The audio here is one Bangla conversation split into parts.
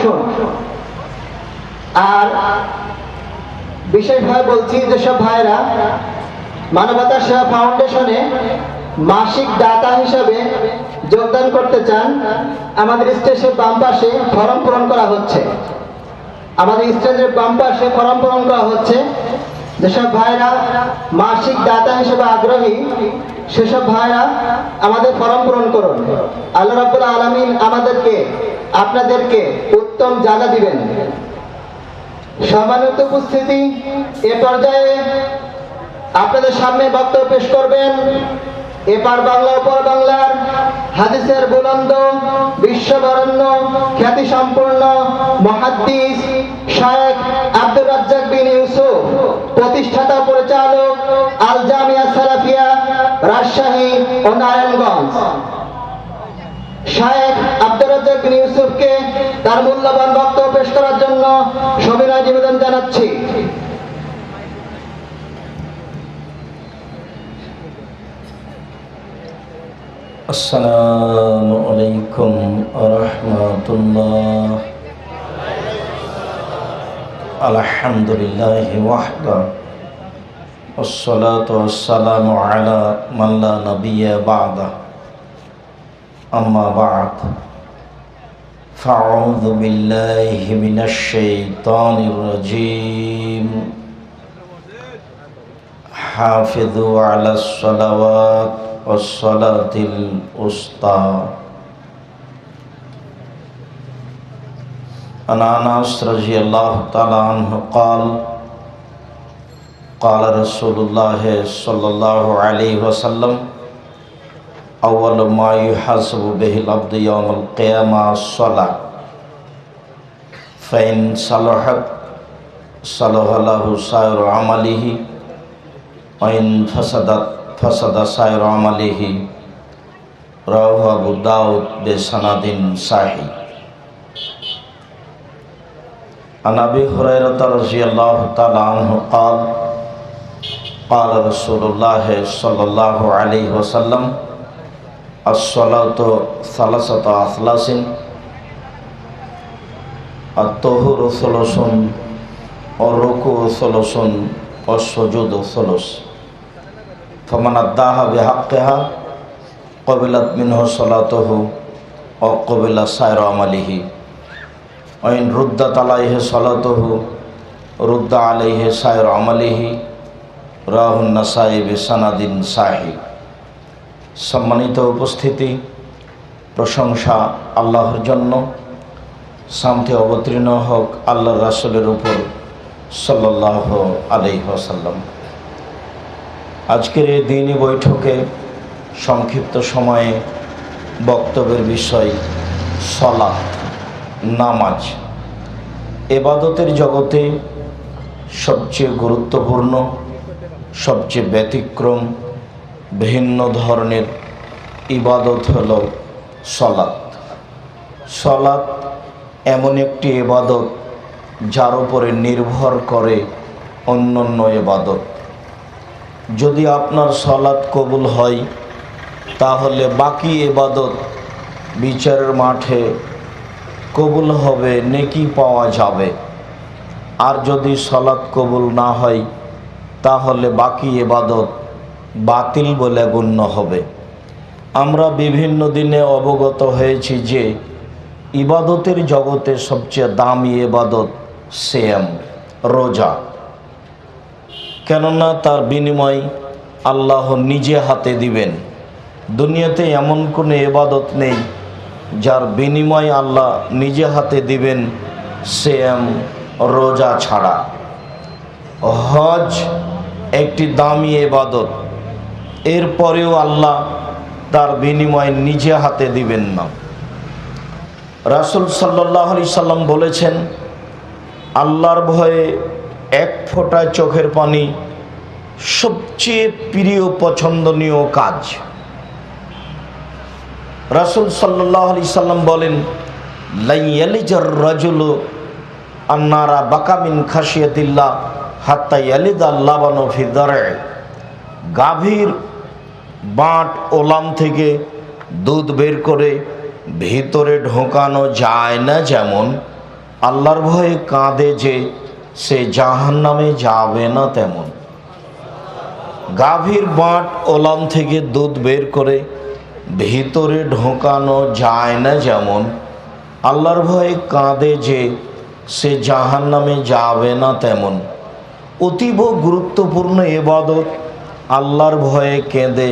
আসুন। আর বিশেষভাবে বলছি যেসব ভাইরা মানবতা সেবা ফাউন্ডেশনে মাসিক দাতা হিসাবে যোগদান করতে চান, আমাদের স্টেজের বাম পাশে ফর্ম পূরণ করা হচ্ছে। আমাদের স্টেজের বাম পাশে ফর্ম পূরণ করা হচ্ছে। যেসব ভাইরা মাসিক দাতা হিসেবে আগ্রহী সেসব ভাইরা আমাদের ফর্ম পূরণ করুন। আল্লাহ রাব্বুল আলামিন আমাদেরকে আপনাদেরকে উত্তম জাযা দিবেন। সম্মানিত উপস্থিতি, এ পর্যায়ে আপনাদের সামনে বক্তব্য পেশ করবেন এপার বাংলা ওপার বাংলার হাদিসের বুলন্দ বিশ্ববরেণ্য খ্যাতি সম্পূর্ণ মুহাদ্দিস শায়েখ আব্দুর রাজ্জাক বিন ইউসুফ, প্রতিষ্ঠাতা পরিচালক আল জামিয়া সালাফিয়া রাজশাহী ও নারায়ণগঞ্জ। শায়েখ আব্দুর রাজ্জাক বিন ইউসুফকে তার মূল্যবান বক্তব্য পেশ করার জন্য সবিনয় নিবেদন জানাচ্ছি। আসসালামু আলাইকুম ওয়া রাহমাতুল্লাহ। আলহামদুলিল্লাহি ওয়াহদা ওয়াসসালাতু ওয়াসসালামু আলা মান লা নাবিয়্যা বা'দা। আম্মা বা'দ, ফাআউযু বিল্লাহি মিনাশ শাইতানির রাজীম। হাফিযু আলাস সালাওয়াত ওয়াস-সালাতিল উসতা। আন আনাস রাদিয়াল্লাহু তাআলা আনহু قال قال رسول الله صلى الله عليه وسلم أول ما يحاسب به العبد يوم القيامة الصلاة فإن صلحت صلح له سائر عمله وإن فسدت فسد سائر عمله। رواه أبو داود بسند صحيح। عن أبي هريرة رضي الله تعالى عنه قال قال رسول الله صلى الله عليه وسلم الصلاة ثلاثة أثلاث الطهور ثلث والركوع ثلث والسجود ثلث فمن أداها بحقها قبلت منه صلاته وقبل سائر عمله وإن ردت عليه صلاته رد عليه سائر عمله। রাহ নাসাই বিসানাদিন সাহি। সম্মানিত উপস্থিতি, প্রশংসা আল্লাহর জন্য, শান্তি অবতীর্ণ হোক আল্লাহর রাসূলের উপর সাল্লাল্লাহু আলাইহি ওয়াসাল্লাম। আজকের এই দিনী বৈঠকে সংক্ষিপ্ত সময়ে বক্তব্যের বিষয় সালাত, নামাজ। ইবাদতের জগতে সবচেয়ে গুরুত্বপূর্ণ, সবচেয়ে ব্যতিক্রম, ভিন্ন ধরনের ইবাদত হল সালাত। সালাত এমন একটি ইবাদত যার উপরে নির্ভর করে অন্যান্য ইবাদত। যদি আপনার সালাত কবুল হয় তাহলে বাকি ইবাদত বিচারের মাঠে কবুল হবে, নেকি পাওয়া যাবে। আর যদি সালাত কবুল না হয় তাহলে বাকি ইবাদত বাতিল বলে গণ্য হবে। আমরা বিভিন্ন দিনে অবগত হয়েছি যে ইবাদতের জগতে সবচেয়ে দামি ইবাদত সিয়াম, রোজা। কেননা তার বিনিময় আল্লাহ নিজে হাতে দিবেন। দুনিয়াতে এমন কোনো ইবাদত নেই যার বিনিময় আল্লাহ নিজে হাতে দিবেন সিয়াম, রোজা ছাড়া। হজ একটি দামি ইবাদত, এরপরেও আল্লাহ তার বিনিময় নিজে হাতে দিবেন না। রাসূল সাল্লাল্লাহু আলাইহি সাল্লাম বলেছেন, আল্লাহর ভয়ে এক ফোঁটা চোখের পানি সবচেয়ে প্রিয় পছন্দনীয় কাজ। রাসূল সাল্লাল্লাহু আলাইহি সাল্লাম বলেন, লা ইয়ালিজার রাজুলু আন্নারা বাকা মিন খাশিয়াতিল্লাহ হাত্তা ইয়ালিদাল লাবানু ফি দার'i। গাভীর বাঁট ওলাম থেকে দুধ বের করে ভিতরে ঢোকানো যায় না, যেমন আল্লাহর ভয়ে কাঁদে যে সে জাহান্নামে যাবে না তেমন। গাভীর বাঁট ওলান থেকে দুধ বের করে ভিতরে ঢোকানো যায় না যেমন, আল্লাহর ভয়ে কাঁদে যে সে জাহান্নামে যাবে না তেমন। অতীব গুরুত্বপূর্ণ ইবাদত আল্লাহর ভয়ে কেঁদে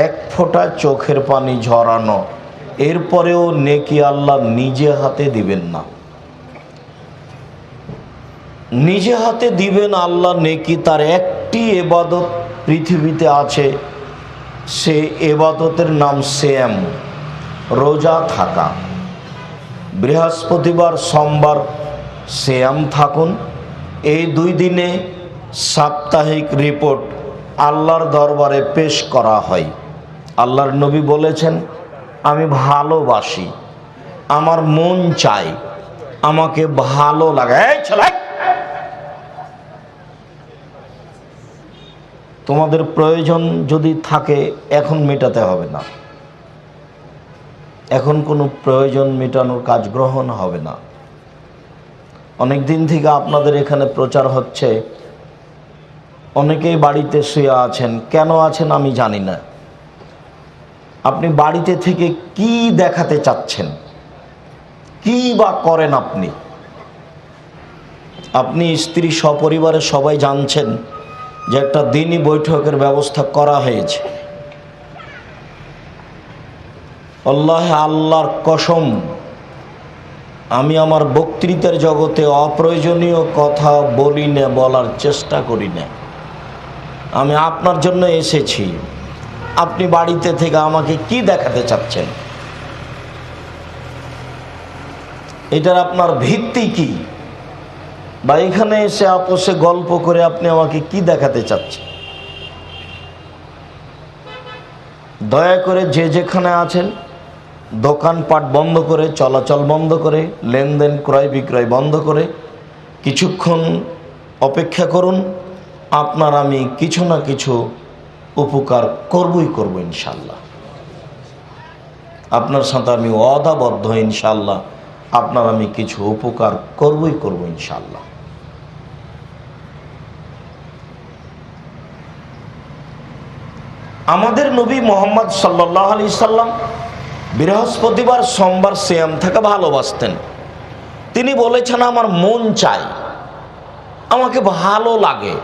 এক ফোঁটা চোখের পানি ঝরানো, এরপরেও নেকি আল্লাহ নিজে হাতে দিবেন না। নিজে হাতে দিবেন আল্লাহ নেকি। তার একটি ইবাদত পৃথিবীতে আছে, সে ইবাদতের নাম সিয়াম, রোজা থাকা। বৃহস্পতিবার সোমবার সিয়াম থাকুন। এই 2 দিনে সাপ্তাহিক রিপোর্ট আল্লাহর দরবারে পেশ করা হয়। আল্লাহর নবী বলেছেন, আমি ভালোবাসি, আমার মন চাই, আমাকে ভালো লাগে। এই ছেলে, তোমাদের প্রয়োজন যদি থাকে এখন মেটাতে হবে না, এখন কোনো প্রয়োজন মেটানোর কাজ গ্রহণ হবে না। অনেক দিন থেকে আপনাদের এখানে প্রচার হচ্ছে, অনেকেই বাড়িতে শুয়ে আছেন। কেন আছেন আমি জানি না। আপনি বাড়িতে থেকে কি দেখাতে চাচ্ছেন, কি বা করেন আপনি? আপনি স্ত্রী সপরিবারে সবাই জানছেন যে একটা দিনই বৈঠকের ব্যবস্থা করা হয়েছে। আল্লাহর কসম, আমি আমার বক্তৃতার জগতে অপ্রয়োজনীয় কথা বলি না, বলার চেষ্টা করি না। আমি আপনার জন্য এসেছি। আপনি বাড়িতে থেকে আমাকে কি দেখাতে চাচ্ছেন? এটার আপনার ভিত্তি কি? বা এখানে এসে আপোষে গল্প করে আপনি আমাকে কি দেখাতে চাচ্ছেন? দয়া করে যে যেখানে আছেন দোকানপাট বন্ধ করে, চলাচল বন্ধ করে, লেনদেন ক্রয় বিক্রয় বন্ধ করে কিছুক্ষণ অপেক্ষা করুন। আপনার আমি কিছু না কিছু উপকার করবই করব ইনশাল্লাহ। আপনার সাথে আমি ওয়াদাবদ্ধ, ইনশাল্লাহ আপনার আমি কিছু উপকার করবই করব ইনশাল্লাহ। আমাদের নবী মোহাম্মদ সাল্লাল্লাহু আলাইহি সাল্লাম বৃহস্পতিবার সোমবার সিয়াম থাকা ভালোবাসতেন। তিনি বলেছেন, আমার মন চায়, আমাকে ভালো লাগে।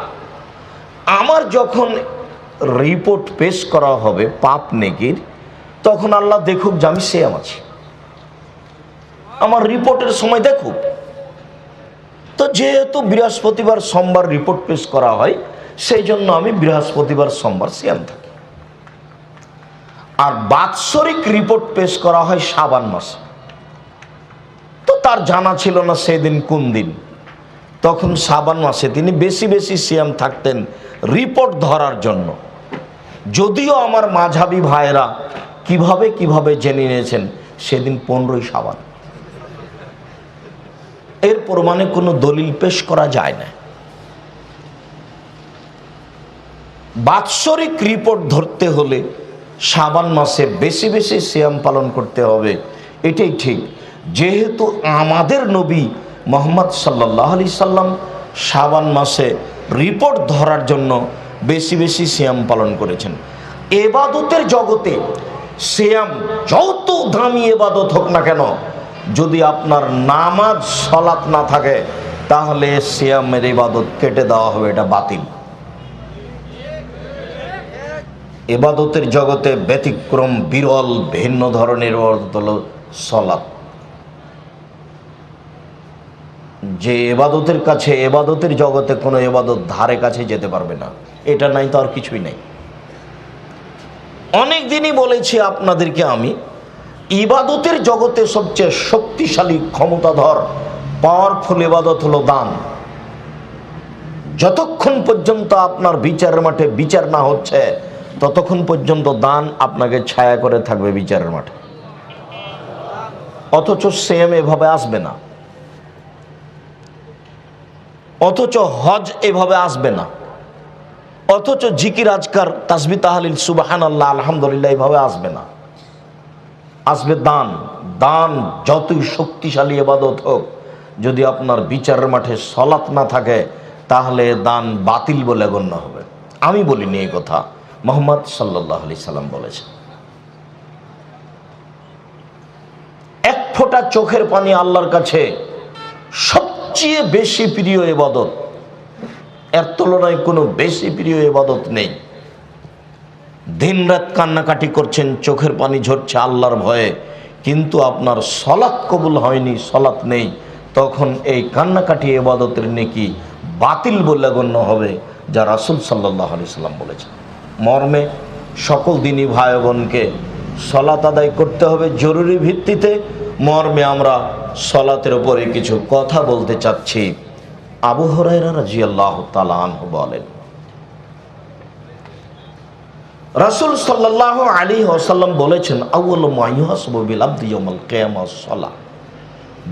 আমার যখন রিপোর্ট পেশ করা হবে পাপ নেকির, তখন আল্লাহ দেখুক যে আমি সিয়াম আছি, আমার রিপোর্টের সময় দেখুক। তো যেহেতু বৃহস্পতিবার সোমবার রিপোর্ট পেশ করা হয়, সেই জন্য আমি বৃহস্পতিবার সোমবার সিয়াম থাকি। আর বাৎসরিক রিপোর্ট পেশ করা হয় শাবান মাসে। তো তার জানা ছিল না সেদিন কোন দিন, তখন শাবান মাসে তিনি বেশি বেশি সিয়াম থাকতেন রিপোর্ট ধরার জন্য। যদিও আমার মাঝাবি ভাইরা কিভাবে কিভাবে জেনে নিয়েছেন সেদিন 15ই শাবান, এর প্রমাণে কোনো দলিল পেশ করা যায় না। বাৎসরিক রিপোর্ট ধরতে হলে শাবান মাসে বেশি বেশি সিয়াম পালন করতে হবে, এটাই ঠিক। যেহেতু আমাদের নবী মুহাম্মদ সাল্লাল্লাহু আলাইহি সাল্লাম শাবান মাসে রিপোর্ট ধরার জন্য বেশি বেশি সিয়াম পালন করেছেন। ইবাদতের জগতে সিয়াম যত দামি ইবাদত হোক না কেন, যদি আপনার নামাজ সালাত না থাকে তাহলে সিয়ামের ইবাদত কেটে দেওয়া হবে, এটা বাতিল। ইবাদতের জগতে ব্যতিক্রম বিরল ভিন্ন ধরনের ইবাদত হলো সালাত। যে ইবাদতের কাছে, ইবাদতের জগতে কোনো ইবাদত ধারে কাছে যেতে পারবে না, এটা নাই তো আর কিছুই নাই। অনেক দিনই বলেছি আপনাদেরকে আমি, ইবাদতের জগতে সবচেয়ে শক্তিশালী ক্ষমতাধর পাওয়ারফুল ইবাদত হলো দান। যতক্ষণ পর্যন্ত আপনার বিচারের মাঠে বিচার না হচ্ছে, ততক্ষণ পর্যন্ত দান আপনাকে ছায়া করে থাকবে বিচারের মাঠে। অথচ সিয়াম এভাবে আসবে না, অথচ হজ এভাবে আসবে না, অথচ জিকির আজকার তাসবিহ তাহলিল সুবহানাল্লাহ আলহামদুলিল্লাহ এভাবে আসবে না। আসবে দান। দান যতই শক্তিশালী ইবাদত হোক, যদি আপনার বিচারের মাঠে সলাত না থাকে তাহলে দান বাতিল বলে গণ্য হবে। আমি বলিনি এই কথা, মুহাম্মদ সাল্লাল্লাহু আলাইহি সাল্লাম বলেছেন। এক ফোঁটা চোখের পানি আল্লাহর কাছে সবচেয়ে বেশি প্রিয় ইবাদত, এর তুলনায় কোনো বেশি প্রিয় ইবাদত নেই। দিনরাত কান্নাকাটি করছেন, চোখের পানি ঝরছে আল্লাহর ভয়ে, কিন্তু আপনার সলাত কবুল হয়নি, সলাত নেই, তখন এই কান্নাকাটি ইবাদতের নেকি বাতিল বলে গণ্য হবে, যা রাসূল সাল্লাল্লাহু আলাইহি সাল্লাম বলেছেন। মর্মে সকল দিনই ভাই বোনকে সলাত আদায় করতে হবে জরুরি ভিত্তিতে। মর্মে আমরা সলাতের উপরে কিছু কথা বলতে চাচ্ছি। আবু হুরায়রা রাদিয়াল্লাহু তাআলা আনহু বলেন, রাসূল সাল্লাল্লাহু আলাইহি ওয়াসাল্লাম বলেছেন, আউয়ালু মা ইউহাসাবু বিল আবদি ইয়াউমাল কিয়ামাহ সালাহ।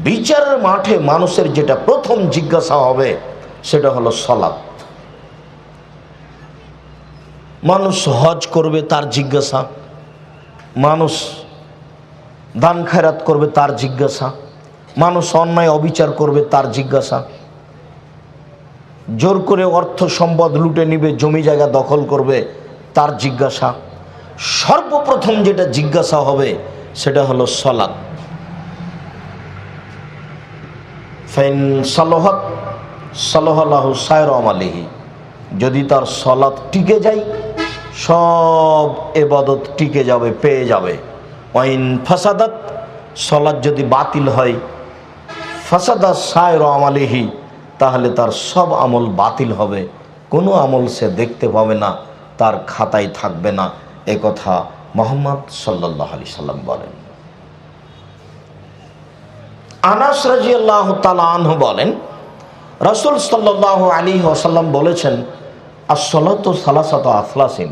বিচারের মাঠে মানুষের যেটা প্রথম জিজ্ঞাসা হবে সেটা হলো সালাত। মানুষ হজ করবে তার জিজ্ঞাসা, মানুষ দান খেরাত করবে তার জিজ্ঞাসা, মানুষ অন্যায় অবিচার করবে তার জিজ্ঞাসা, জোর করে অর্থ সম্পদ লুটে নিবে, জমি জায়গা দখল করবে তার জিজ্ঞাসা। সর্বপ্রথম যেটা জিজ্ঞাসা হবে সেটা হলো সালাত। ফাইন সালাহাত সালাহাল্লাহু সায়রা আমালিহি, যদি তার সালাত টিকে যায় সব ইবাদত টিকে যাবে, পেয়ে যাবে। ওয়াইন ফাসাদাত, সালাত যদি বাতিল হয়, ফাসাদা সায়রা আমালিহি, তাহলে তার সব আমল বাতিল হবে, কোনো আমল সে দেখতে পাবে না, তার খাতায় থাকবে না। এ কথা মুহাম্মদ সাল্লাল্লাহু আলাইহি সাল্লাম বলেন। আনাস রাদিয়াল্লাহু তাআলা আনহু বলেন, রাসূল সাল্লাল্লাহু আলাইহি ওয়াসাল্লাম বলেছেন, আস-সালাতু সালাসাতু আফলাসিন,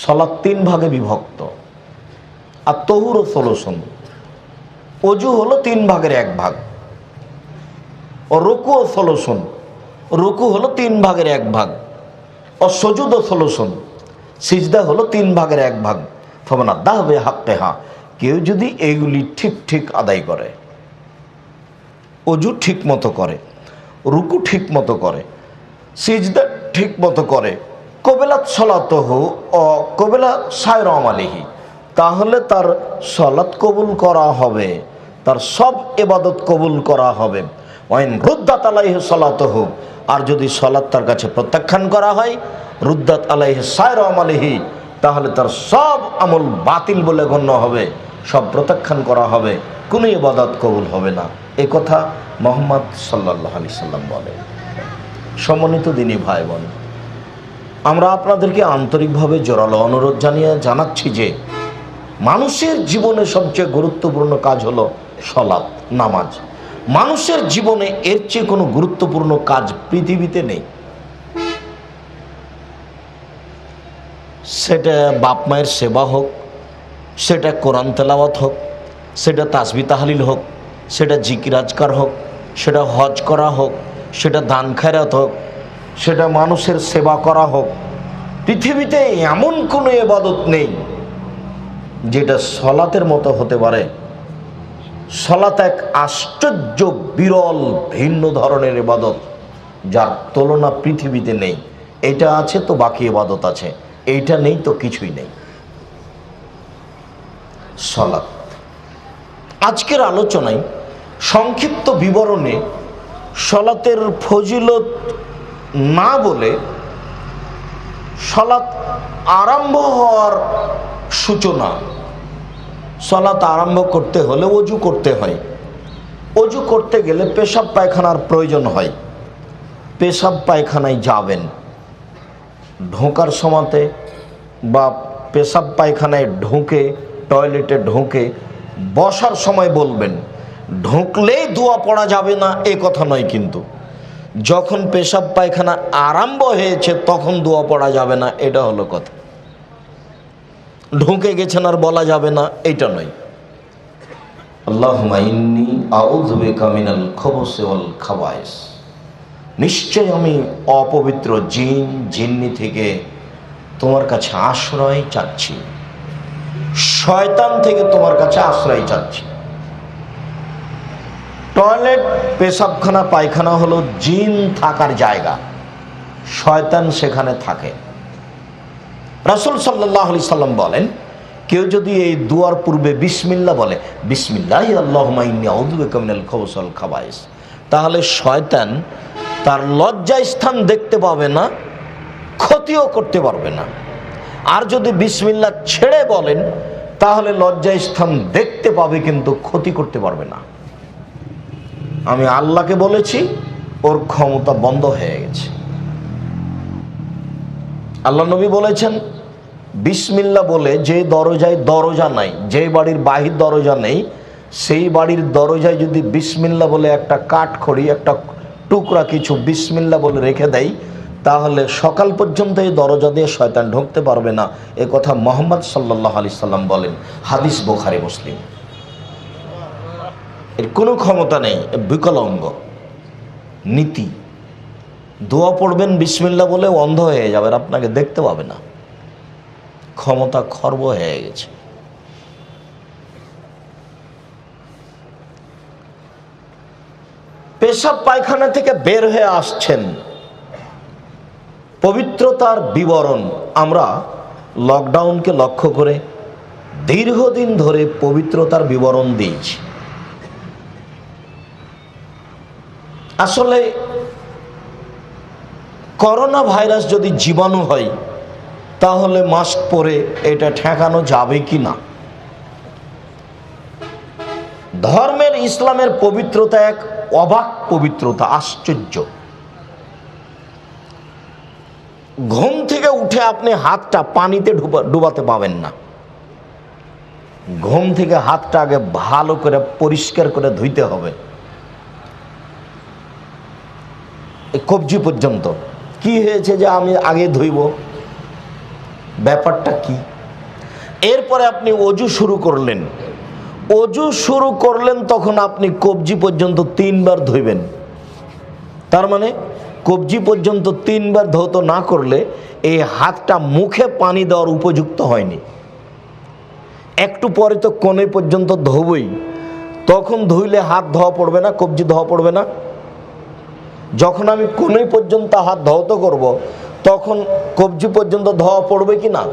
সালাত তিন ভাগে বিভক্ত। আর তাহুরু সুলুসুন, ওযু হলো তিন ভাগের এক ভাগ। ও রুকু সুলুসুন, রুকু হলো তিন ভাগের এক ভাগ। ও সুজুদ সুলুসুন, সিজদা হলো তিন ভাগের এক ভাগ। ফামান আদাহা বিহাক্কিহা, কেউ যদি এইগুলি ঠিক ঠিক আদায় করে, ওযু ঠিক মতো করে, রুকু ঠিক মতো করে, সিজদা ঠিক মতো করে, কবিলাত সলাতহু ও কবিলা সায়রা আমালিহি, তাহলে তার সলাত কবুল করা হবে, তার সব ইবাদত কবুল করা হবে। ওয়াইন রুদ্দাত আলাইহি সলাতহু, আর যদি সলাত তার কাছে প্রত্যাখ্যান করা হয়, রুদ্দাত আলাইহি সায়রা আমালিহি, তাহলে তার সব আমল বাতিল বলে গণ্য হবে, সব প্রত্যাখ্যান করা হবে, কোনো ইবাদত কবুল হবে না। এ কথা মুহাম্মদ সাল্লাল্লাহু আলাইহি সাল্লাম বলেন। সম্মানিত দিনী ভাই বোন, আমরা আপনাদেরকে আন্তরিকভাবে জোরালো অনুরোধ জানাচ্ছি যে মানুষের জীবনে সবচেয়ে গুরুত্বপূর্ণ কাজ হলো সালাত, নামাজ। মানুষের জীবনে এর চেয়ে কোনো গুরুত্বপূর্ণ কাজ পৃথিবীতে নেই। সেটা বাপ মায়ের সেবা হোক, সেটা কোরআন তেলাওয়াত হোক, সেটা তাসবিহ তাহলিল হোক, সেটা জিকির আজকার হোক, সেটা হজ করা হোক, সেটা দান খেরাত হোক, সেটা মানুষের সেবা করা হোক, পৃথিবীতে এমন কোনো ইবাদত নেই যেটা সালাতের মতো হতে পারে। সালাত এক আশ্চর্য বিরল ভিন্ন ধরনের ইবাদত, যার তুলনা পৃথিবীতে নেই। এটা আছে তো বাকি ইবাদত আছে, এইটা নেই তো কিছুই নেই। সালাত আজকের আলোচনায় সংক্ষিপ্ত বিবরণে সালাতের ফজিলত না বলে সালাত আরম্ভ হওয়ার সূচনা। সালাত আরম্ভ করতে হলে ওযু করতে হয়, ওযু করতে গেলে পেশাব পায়খানার প্রয়োজন হয়। পেশাব পায়খানায় যাবেন, ঢোকার সময়তে বা পেশাব পায়খানায় ঢুকে, টয়লেটে ঢুকে বসার সময় বলবেন। ঢুকলেই দোয়া পড়া যাবে না এ কথা নয়, কিন্তু যখন পেশাব পায়খানা আরম্ভ হয়েছে তখন দোয়া পড়া যাবে না, এটা হলো কথা। ঢুকে গেছেন আর বলা যাবে না, এটা নয়। আল্লাহুম্মা ইন্নী আউযু বিকা মিনাল খুবুসি ওয়াল খাবায়েস, নিশ্চয় আমি অপবিত্র জিন জিন্নি থেকে তোমার কাছে আশ্রয় চাচ্ছি, শয়তান থেকে তোমার কাছে আশ্রয় চাচ্ছি। টয়লেট, পেশাবখানা, পায়খানা হলো জিন থাকার জায়গা, শয়তান সেখানে থাকে। রাসূল সাল্লাল্লাহু আলাইহি সাল্লাম বলেন, কেউ যদি এই দুয়ার পূর্বে বিসমিল্লাহ বলে, বিসমিল্লাহি আল্লাহুম্মা ইন্নী আউযু বিকা মিনাল খুবুসি ওয়াল খাবায়েস, তাহলে শয়তান তার লজ্জা স্থান দেখতে পাবে না, ক্ষতিও করতে পারবে না। আর যদি বিসমিল্লাহ ছেড়ে বলেন, তাহলে লজ্জা স্থান দেখতে পাবে কিন্তু ক্ষতি করতে পারবে না। আমি আল্লাহকে বলেছি, ওর ক্ষমতা বন্ধ হয়ে গেছে। আল্লাহ নবী বলেছেন, বিসমিল্লাহ বলে যে দরজায় দরজা নাই, যে বাড়ির বাহির দরজা নেই, সেই বাড়ির দরজায় যদি বিসমিল্লাহ বলে একটা কাঠখড়ি, একটা টুকরা কিছু বিসমিল্লাহ বলে রেখে দেয়, তাহলে সকাল পর্যন্ত এই দরজা দিয়ে শয়তান ঢুকতে পারবে না। এ কথা মুহাম্মদ সাল্লাল্লাহু আলাইহি সাল্লাম বলেন, হাদিস বুখারী মুসলিম। এর কোনো ক্ষমতা নেই, বিকলাঙ্গ নীতি। দোয়া পড়বেন বিসমিল্লাহ বলে, অন্ধ হয়ে যাবে, আপনাকে দেখতে পাবে না, ক্ষমতা খর্ব হয়ে গেছে। পেশাব পায়খানা থেকে বের হয়ে আসছেন, পবিত্রতার বিবরণ আমরা লকডাউনকে লক্ষ্য করে দীর্ঘদিন ধরে পবিত্রতার বিবরণ দিয়েছি। আসলে করোনা ভাইরাস যদি জীবাণু হয়, তাহলে মাস্ক পরে এটা ঠেকানো যাবে কি না? ধর্মের, ইসলামের পবিত্রতা এক অবাক পবিত্রতা, আশ্চর্য। ঘুম থেকে উঠে আপনি হাতটা পানিতে ডুবাতে পাবেন না। ঘুম থেকে হাতটা আগে ভালো করে পরিষ্কার করে ধুইতে হবে, কবজি পর্যন্ত। কি হয়েছে যে আমি আগে ধুইব, ব্যাপারটা কি? এরপরে আপনি অজু শুরু করলেন, তখন আপনি কবজি পর্যন্ত 3 বার ধুইবেন। তার মানে কবজি পর্যন্ত 3 বার ধৌত না করলে এই হাতটা মুখে পানি দেওয়ার উপযুক্ত হয়নি। একটু পরে তো কোণে পর্যন্ত ধোবই, তখন ধুইলে হাত ধোয়া পড়বে না, কবজি ধোয়া পড়বে না। যখন আমি কোণে পর্যন্ত হাত ধৌত করব, তখন কবজি পর্যন্ত ধোয়া পড়বে কি না?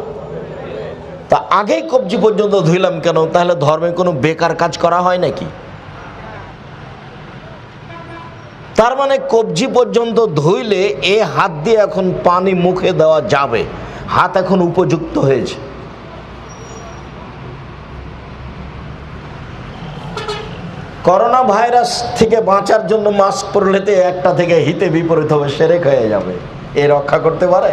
তা আগেই কবজি পর্যন্ত ধুইলাম কেন? তাহলে ধর্মে কোনো বেকার কাজ করা হয় নাকি? তার মানে কবজি পর্যন্ত ধুইলে এ হাত দিয়ে এখন পানি মুখে দেওয়া যাবে, হাত এখন উপযুক্ত হয়েছে। করোনা ভাইরাস থেকে বাঁচার জন্য মাস্ক পরলেতে একটা থেকে হিতে বিপরীত হবে, সেরেক হয়ে যাবে। এ রক্ষা করতে পারে?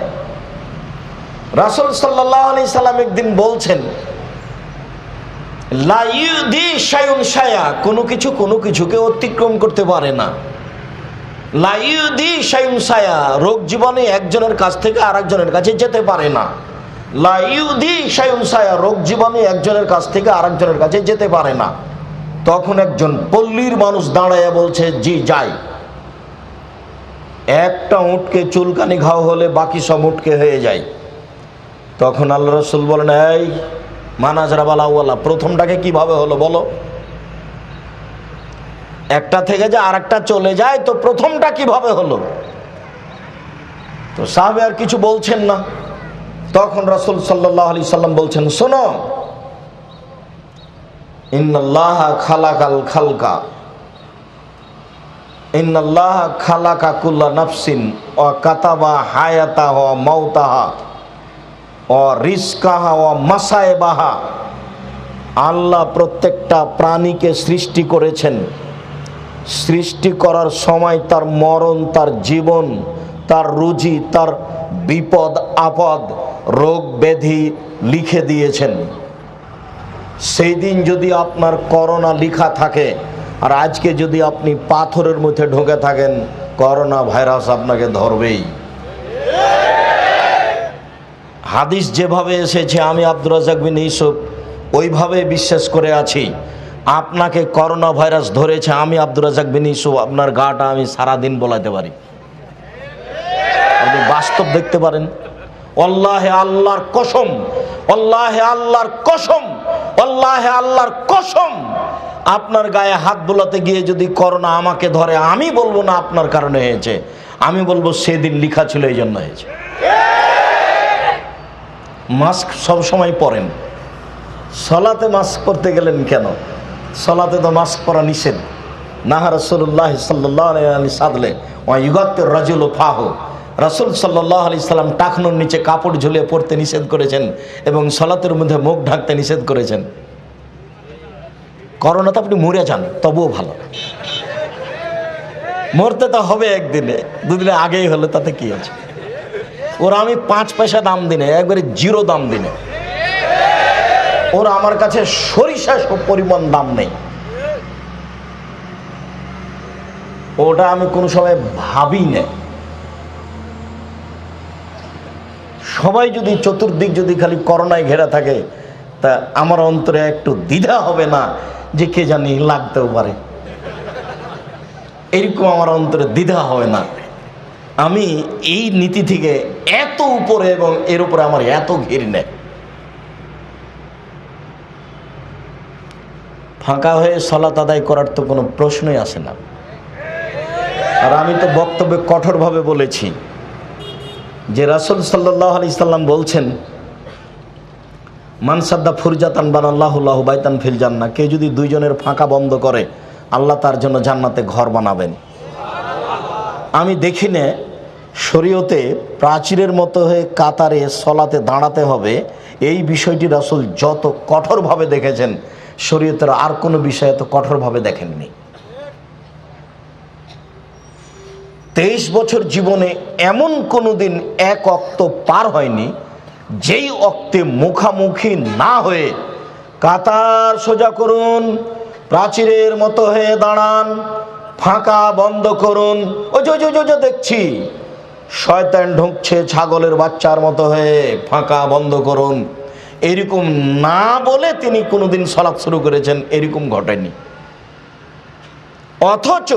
রাসূল সাল্লাল্লাহু আলাইহি সাল্লাম একদিন বলছেন, লা ইউদি শাইউন শায়া, কোনো কিছু কোনো কিছুকে অতিক্রম করতে পারে না। লা ইউদি শাইউন শায়া, রোগ জীবাণু একজনের কাছ থেকে আরেকজনের কাছে যেতে পারে না। লা ইউদি শাইউন শায়া, রোগ জীবাণু একজনের কাছ থেকে আরেকজনের কাছে যেতে পারে না। তখন একজন পল্লীর মানুষ দাঁড়ায় বলছে, জি যাই। একটা উটকে চুলকানি ঘাও হলে বাকি সব উটকে হয়ে যায়। তখন আল্লাহ রাসূল বলেন, এই মানাজরা বালাওয়ালা, প্রথমটাকে কিভাবে হলো বলো? একটা থেকে যে আরেকটা চলে যায়, তো প্রথমটা কিভাবে হলো? তো সাহাবে আর কিছু বলছেন না। তখন রাসূল সাল্লাল্লাহু আলাইহি সাল্লাম বলছেন, শোনো, ইন্নাল্লাহা খালাকাল খালকা, ইন্নাল্লাহা খালাকা কুল্লা নাফসিন ওয়া কাতাবা হায়াতাহা ওয়া মাউতাহা ওয়া রিজকাহা ওয়া মাসায়েবাহা। আল্লাহ প্রত্যেকটা প্রাণীকে সৃষ্টি করেছেন। সৃষ্টি করার সময় তার মরণ, তার জীবন, তার রুজি, তার বিপদ আপদ, রোগ ব্যাধি লিখে দিয়েছেন। সেই দিন যদি আপনার করোনা লিখা থাকে, আর আজকে যদি আপনি পাথরের মধ্যে ঢুকে থাকেন, করোনা ভাইরাস আপনাকে ধরবেই। হাদিস যেভাবে এসেছে, আমি আব্দুর রাজ্জাক বিন ইউসুফ ওইভাবে বিশ্বাস করে আছি। আপনাকে করোনা ভাইরাস ধরেছে, আমি আব্দুর রাজ্জাক বিন ইউসুফ আপনার গাটা আমি সারাদিন বলাতে পারি, আপনি বাস্তব দেখতে পারেন। আল্লাহে আল্লাহর কসম, আল্লাহে আল্লাহর কসম, আল্লাহে আল্লাহর কসম, আপনার গায়ে হাত বোলাতে গিয়ে যদি করোনা আমাকে ধরে, আমি বলবো না আপনার কারণে হয়েছে, আমি বলবো সেদিন লিখা ছিল এই জন্য হয়েছে। মাস্ক সব সময় পরেন, সলাতে মাস্ক পরতে গেলেন কেন? সলাতে তো মাস্ক পরা নিষেধ। নাহা রাসূলুল্লাহ সাল্লাল্লাহু আলাইহি সাদলে ওয়া ইউগাত্তির রাজুলু ফাহু, রাসূল সাল্লাল্লাহু আলাইহি সাল্লাম টাকনুর নিচে কাপড় ঝুলিয়ে পড়তে নিষেধ করেছেন এবং সলাতের মধ্যে মুখ ঢাকতে নিষেধ করেছেন। করোনাতে আপনি মরে যান তবুও ভালো, মরতে তো হবে একদিনে, দুদিনে আগেই হলে তাতে কি আছে? ওরা আমি 5 পয়সা দাম দিনে, একবারে 0 দাম দিনে, ওরা আমার কাছে সরিষা পরিমাণ দাম নেই। ওটা আমি কোনো সময় ভাবি না। সবাই যদি চতুর্দিক যদি খালি করোনায় ঘেরা থাকে, তা আমার অন্তরে একটু দ্বিধা হবে না যে কে জানি লাগতেও পারে? এরকম আমার অন্তরে দ্বিধা হবে না। আমি এই নীতি থেকে এত উপরে এবং এর উপরে আমার এত ঘৃণা। ফাঁকা হয়ে সালাত আদায় করার তো কোনো প্রশ্নই আসে না। আর আমি তো বক্তব্যে কঠোরভাবে বলেছি যে রাসূল সাল্লাল্লাহু আলাইহি সাল্লাম বলছেন, মান সাদ্দা ফুরজাতান বানাল্লাহু লাহু বাইতান ফিল জান্নাহ, কে যদি 2 জনের ফাঁকা বন্ধ করে আল্লাহ তার জন্য জান্নাতে ঘর বানাবেন। আমি দেখি না শরীয়তে প্রাচীরের মতো হয়ে কাতারে সলাতে দাঁড়াতে হবে, এই বিষয়টি রাসূল যত কঠোরভাবে দেখেছেন শরীয়তের আর কোনো বিষয়ে তো কঠোরভাবে দেখেননি। 23 বছর জীবনে এমন কোনো দিন এক ওয়াক্ত পার হয়নি যেই ওয়াক্তে মুখামুখি না হয়ে কাতার সোজা করুন, প্রাচীরের মতো হয়ে দাঁড়ান, ফাঁকা বন্ধ করুন, ওই যে দেখছি শয়তান ঢুকছে ছাগলের বাচ্চার মতো হয়ে, ফাঁকা বন্ধ করুন, এরকম না বলে তিনি কোনোদিন সালাত শুরু করেছেন এরকম ঘটেনি। অথচ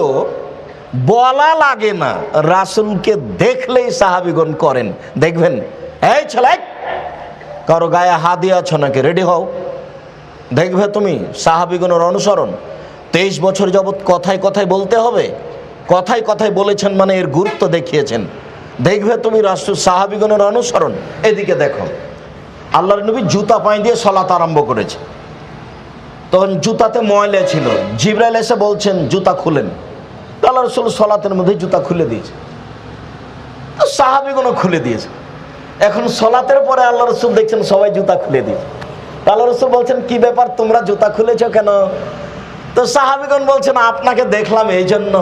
বলা লাগে না, রাসূলকে দেখলেই সাহাবীগণ করেন। দেখবেন, এই ছেলে কারো গায়ে হাত দিয়ে আছো নাকি, রেডি হও। দেখবে তুমি সাহাবীগণের অনুসরণ। 23 বছর যাবৎ কথায় কথায় বলতে হবে, কথায় কথায় বলেছেন মানে এর গুরুত্ব দেখিয়েছেন। দেখবে তুমি রাসূল সাহাবীগণের অনুসরণ। এদিকে দেখো, আল্লাহর নবী জুতা পায়ে দিয়ে সালাত আরম্ভ করেছে, তখন জুতাতে ময়লা ছিল, জিবরাইল এসে বলছেন জুতা খুলেন, আল্লাহ রাসূল সালাতের মধ্যে জুতা খুলে দিয়েছে, তো সাহাবীগণও খুলে দিয়েছে। এখন সালাতের পরে আল্লাহ রাসূল দেখছেন সবাই জুতা খুলে দিয়েছে, আল্লাহ রাসূল বলছেন কি ব্যাপার তোমরা জুতা খুলেছো কেন? তো সাহাবীগণ বলছেন আপনাকে দেখলাম এই জন্য।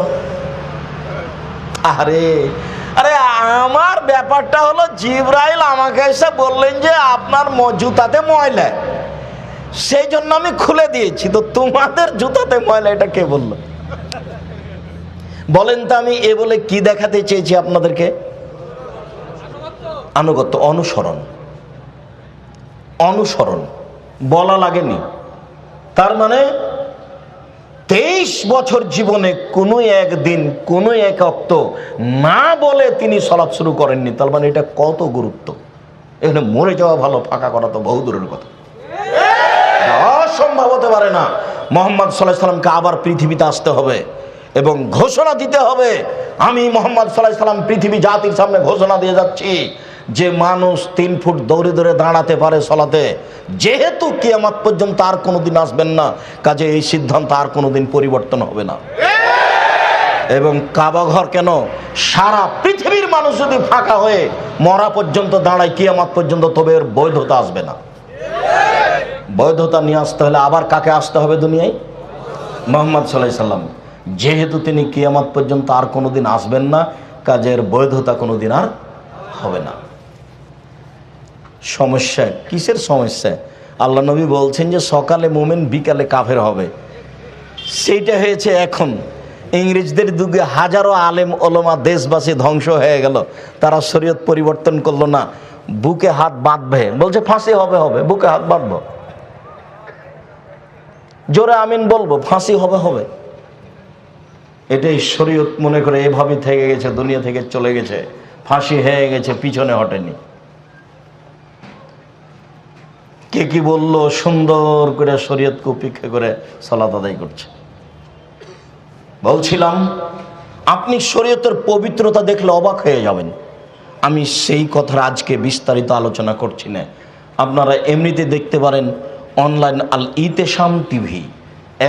আরে আরে আমার ব্যাপারটা হলো জিবরাইল আমাকে এসে বললেন যে আপনার জুতাতে ময়লা, সেই জন্য আমি খুলে দিয়েছি, তো তোমাদের জুতাতে ময়লা এটা কে বললো? বলেন তো আমি এ বলে কি দেখাতে চেয়েছি আপনাদেরকে? আনুগত্য, অনুসরণ। অনুসরণ বলা লাগেনি। তার মানে 23 বছর জীবনে কোনো একদিন কোনো এক ওয়াক্ত না বলে তিনি সালাত শুরু করেননি। তার মানে এটা কত গুরুত্ব। এখানে মরে যাওয়া ভালো, ফাঁকা করা তো বহু দূরের কথা, অসম্ভব হতে পারে না। মুহাম্মদ সাল্লাল্লাহু আলাইহি সাল্লামকে আবার পৃথিবীতে আসতে হবে এবং ঘোষণা দিতে হবে, আমি মুহাম্মদ সাল্লাল্লাহু আলাইহি সাল্লাম পৃথিবী জাতির সামনে ঘোষণা দিয়ে যাচ্ছি যে মানুষ 3 ফুট দৌড়ে দৌড়ে দাঁড়াতে পারে সালাতে, যেহেতু কিয়ামত পর্যন্ত আর কোনোদিন আসবেন না, কাজে এই সিদ্ধান্ত আর কোনোদিন পরিবর্তন হবে না। এবং কাবা ঘর কেন, সারা পৃথিবীর মানুষ যদি ফাঁকা হয়ে মরা পর্যন্ত দাঁড়ায় কিয়ামত পর্যন্ত, তবে এর বৈধতা আসবে না। বৈধতা নিয়ে আসতে হলে আবার কাকে আসতে হবে দুনিয়ায়? মুহাম্মদ সাল্লাল্লাহু আলাইহি সাল্লাম। যেহেতু তিনি কিয়ামত পর্যন্ত আর কোনোদিন আসবেন না, কাজের বৈধতা কোনোদিন আর হবে না। সমস্যা কিসের সমস্যা? আল্লাহ নবী বলছেন যে সকালে মুমিন বিকালে কাফের হবে। সেইটা হয়েছে এখন। ইংরেজদের যুগে হাজারো আলেম ওলামা দেশবাসী ধ্বংস হয়ে গেল, তারা শরীয়ত পরিবর্তন করলো না, বুকে হাত বাঁধবে, বলছে ফাঁসি হবে, বুকে হাত বাঁধবো, জোরে আমিন বলবো, ফাঁসি হবে। এটাই শরীয়ত মনে করে এভাবে থেকে গেছে, দুনিয়া থেকে চলে গেছে, ফাঁসি হয়ে গেছে, পিছনে হটেনি। কে কি বলল, সুন্দর করে শরীয়তকে উপেক্ষা করে সালাত আদায় করছে। বলছিলাম আপনি শরীয়তের পবিত্রতা দেখলে অবাক হয়ে যাবেন। আমি সেই কথার আজকে বিস্তারিত আলোচনা করছি না, আপনারা এমনিতে দেখতে পারেন অনলাইন আল ইতেশাম টিভি।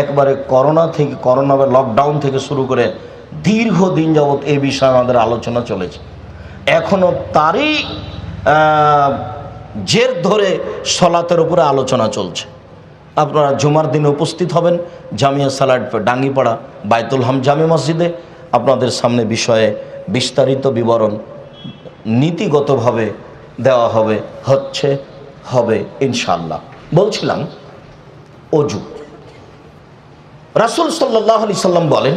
একবারে করোনা বা লকডাউন থেকে শুরু করে দীর্ঘদিন যাবৎ এই বিষয়ে আমাদের আলোচনা চলেছে। এখনও তারই জের ধরে সলাতের উপরে আলোচনা চলছে। আপনারা জুমার দিনে উপস্থিত হবেন জামিয়া সালাট ডাঙ্গিপাড়া বায়তুল হাম জামে মসজিদে। আপনাদের সামনে বিষয়ে বিস্তারিত বিবরণ নীতিগতভাবে দেওয়া হবে ইনশাআল্লাহ। বলছিলাম অজু, রাসূল সাল্লাল্লাহু আলাইহি সাল্লাম বলেন,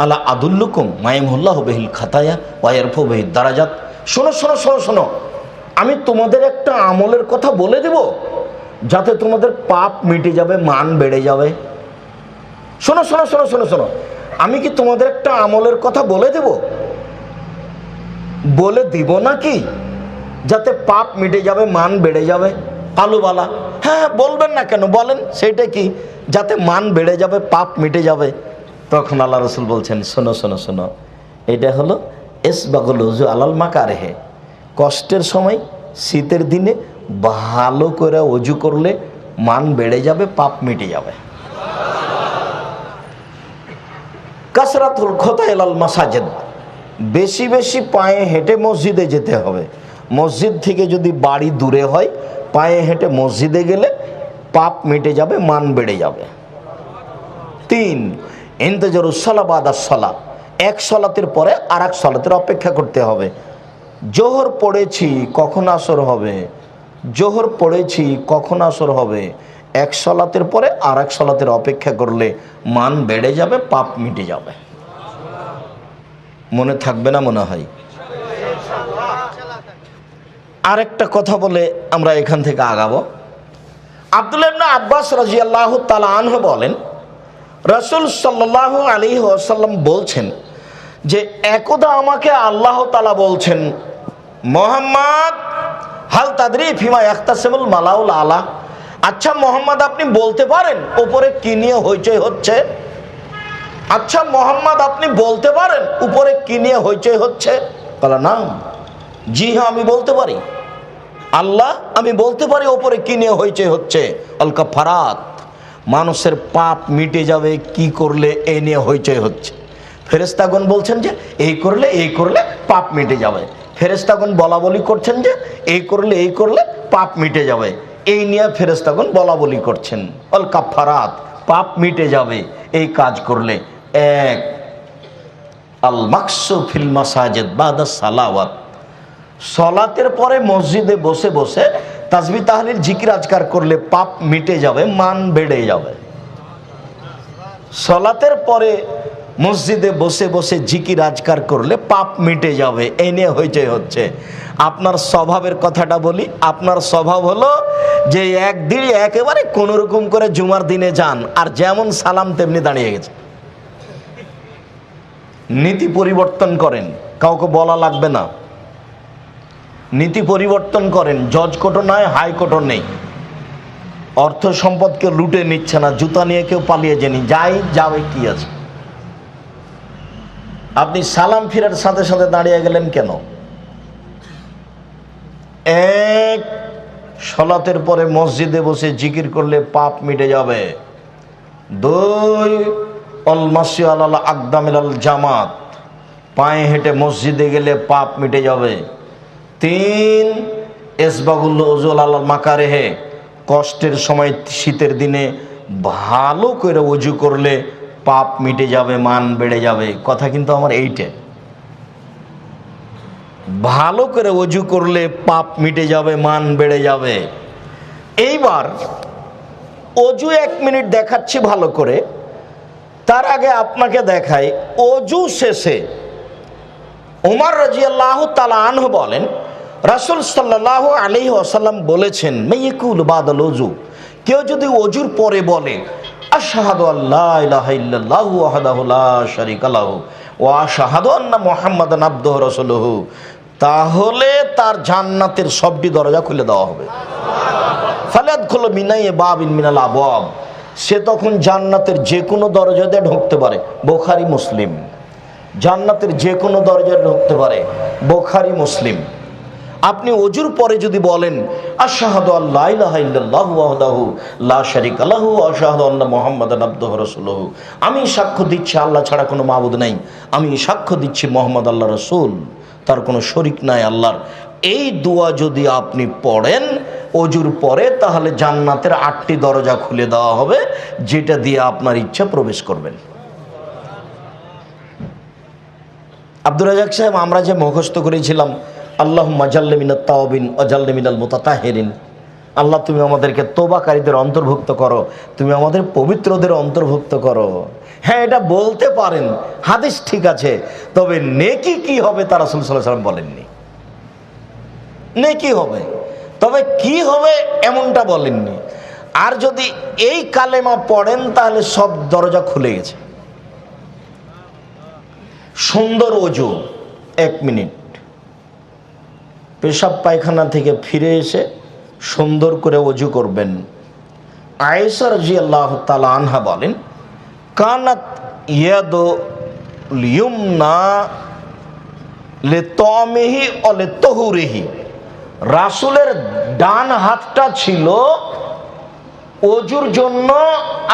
আলা আদুল্লুকুম মায়ামহুল্লাহু বিহিল খাতায়া ওয়া ইয়ারফু বিহিদ দারাজাত। শোনো শোনো শোনো শোনো, আমি তোমাদের একটা আমলের কথা বলে দেব যাতে তোমাদের পাপ মিটে যাবে, মান বেড়ে যাবে। শোনো শোনো শোনো শোনো শোনো, আমি কি তোমাদের একটা আমলের কথা বলে দেব? বলে দিব নাকি? যাতে পাপ মিটে যাবে, মান বেড়ে যাবে। কালুবালা, হ্যাঁ বলবেন না কেন, বলেন সেইটা কি? যাতে মান বেড়ে যাবে, পাপ মিটে যাবে। তখন আল্লাহ রসুল বলছেন, শোনো শোনো শোনো, এটা হলো ইসবাগুল উযু আলাল মাকারিহি। কষ্টের সময়, শীতের দিনে ভালো করে অজু করলে মান বেড়ে যাবে, পাপ মিটে যাবে। কাসরাতুল খতা ইলাল মাসাজিদ, বেশি বেশি পায়ে হেঁটে মসজিদে যেতে হবে। মসজিদ থেকে যদি বাড়ি দূরে হয়, পায়ে হেঁটে মসজিদে গেলে পাপ মিটে যাবে, মান বেড়ে যাবে। 3, ইন্তেজারুস সালাহ বাদাস সালাহ, এক সালাতের পরে আর এক সালাতের অপেক্ষা করতে হবে। জোহর পড়েছি কখন আসর হবে, জোহর পড়েছি কখন আসর হবে, এক সালাতের পরে আর এক সালাতের অপেক্ষা করলে মান বেড়ে যাবে, পাপ মিটে যাবে। মনে থাকবে না মনে হয়? আরেকটা কথা বলে আমরা এখান থেকে আগাবো। আব্দুল্লাহ ইবনে আব্বাস রাদিয়াল্লাহু তাআলা আনহু বলেন, রাসূল সাল্লাল্লাহু আলাইহি ওয়াসাল্লাম বলছেন যে একদা আমাকে আল্লাহ তাআলা বলছেন, মুহাম্মদ হাল তাদরি ফিমা ইয়াখতাসিমুল মালাউল আলা। আচ্ছা মুহাম্মদ, আপনি বলতে পারেন উপরে কি নিয়ে হইচই হচ্ছে? আচ্ছা মুহাম্মদ, আপনি বলতে পারেন উপরে কি নিয়ে হইচই হচ্ছে? বলা না, জি হ্যাঁ আমি বলতে পারি। আল্লাহ, আমি বলতে পারি উপরে কি নিয়ে হইচই হচ্ছে। আল কাফারাত, মানুষের পাপ মিটে যাবে কি করলে এই নিয়ে হইচই হচ্ছে। ফেরেশতাগণ বলছেন যে এই করলে পাপ মিটে যাবে। ফেরেশতাগণ বলা বলি করছেন যে এই করলে পাপ মিটে যাবে। এই নিয়ে ফেরেশতাগণ বলা বলি করছেন। আল কাফারাত, পাপ মিটে যাবে এই কাজ করলে। 1, আল মাকসু ফিল মাসাজিদ বাদা সালাওয়াত, সলাতের পরে মসজিদে বসে বসে তাসবিহ তাহলিল জিকির আজকার করলে পাপ মিটে যাবে, মান বেড়ে যাবে। সলাতের পরে মসজিদে বসে বসে জিকির আজকার করলে পাপ মিটে যাবে, এই নিয়ে হইচই হচ্ছে। আপনার স্বভাবের কথাটা বলি। আপনার স্বভাব হলো যে একদিন একেবারে কোনো রকম করে জুমার দিনে যান, আর যেমন সালাম তেমনি দাঁড়িয়ে গেছে। নীতি পরিবর্তন করেন, কাউকে বলা লাগবে না। নীতি পরিবর্তন করেন, জজ কোর্টও নয়, হাইকোর্টও নেই। অর্থ সম্পদকে লুটে নিচ্ছে না, জুতা নিয়ে কেউ পালিয়ে যায়নি, যাবে কি আছে। আপনি সালাম ফিরার সাথে সাথে দাঁড়িয়ে গেলেন কেন? 1, সলাতের পরে মসজিদে বসে জিকির করলে পাপ মিটে যাবে। 2, অল মাসি আলাল আকদামিলাল জামাত, পায়ে হেঁটে মসজিদে গেলে পাপ মিটে যাবে। 3, ইসবাগুল উযু আলাল মাকারিহি, কষ্টের সময় শীতের দিনে ভালো করে ওযু করলে পাপ মিটে যাবে, মান বেড়ে যাবে। কথা কিন্তু আমার এইটা, ভালো করে ওযু করলে পাপ মিটে যাবে, মান বেড়ে যাবে। এইবার ওযু 1 মিনিট দেখাচ্ছি ভালো করে, তার আগে আপনাকে দেখাই ওযু শেষে ওমর রাদিয়াল্লাহু তাআলা আনহু বলেন, রাসূল সাল্লাল্লাহু আলাইহি ওয়াসাল্লাম বলেছেন, মাইয়াকুল বাদাল ওযু, কেউ যদি ওযুর পরে বলে আশহাদু আল্লা ইলাহা ইল্লাল্লাহু ওয়াহদাহু লা শারীকা লাহু ওয়া আশহাদু আন্না মুহাম্মাদান আবদুহু রাসূলুহু, তাহলে তার জান্নাতের সবটি দরজা খুলে দেওয়া হবে। ফালাদ ইয়াদখুলু মিনাই বাবিন মিনাল আবওয়াব, সে তখন জান্নাতের যে কোনো দরজা দিয়ে ঢুকতে পারে। বুখারী মুসলিম। জান্নাতের যে কোনো দরজায় ঢুকতে পারে, বুখারী মুসলিম। আপনি ওযুর পরে যদি বলেন আশহাদু আল্লা ইলাহা ইল্লাল্লাহু ওয়াহদাহু লা শারীকা লাহু ওয়া আশহাদু আন্না মুহাম্মাদান আবদুহু ওয়া রাসূলুহু, আমি সাক্ষ্য দিচ্ছি আল্লাহ ছাড়া কোনো মাবুদ নাই, আমি সাক্ষ্য দিচ্ছি মুহাম্মদ আল্লাহর রাসূল, তার কোনো শরীক নাই আল্লাহর, এই দোয়া যদি আপনি পড়েন ওযুর পরে, তাহলে জান্নাতের 8টি দরজা খুলে দেওয়া হবে, যেটা দিয়ে আপনার ইচ্ছা প্রবেশ করবেন। আব্দুর রাজ্জাক সাহেব, আমরা যে মুখস্থ করেছিলাম আল্লাহুম্মা জাল্লি মিনাত তাওবিন ওয়া জাল্লি মিনাল মুতাতাহিরিন, আল্লাহ তুমি আমাদেরকে তওবাকারীদের অন্তর্ভুক্ত করো, তুমি আমাদের পবিত্রদের অন্তর্ভুক্ত করো। হ্যাঁ, এটা বলতে পারেন, হাদিস ঠিক আছে, তবে নেকি কি হবে তা রাসূল সাল্লাল্লাহু আলাইহি ওয়াসাল্লাম বলেননি। নেকি হবে, তবে কি হবে এমনটা বলেননি। আর যদি এই কালেমা পড়েন তাহলে সব দরজা খুলে গেছে। সুন্দর ওযু, 1 মিনিট পেশাব পায়খানা থেকে ফিরে এসে সুন্দর করে ওযু করবেন। আয়েশা রাদিয়াল্লাহু তাআলা আনহা বলেন, কানাত ইয়াদুল ইয়ুমনা লিতামিহি ওয়া লিতাহুরিহি, রাসূলের ডান হাতটা ছিল ওযুর জন্য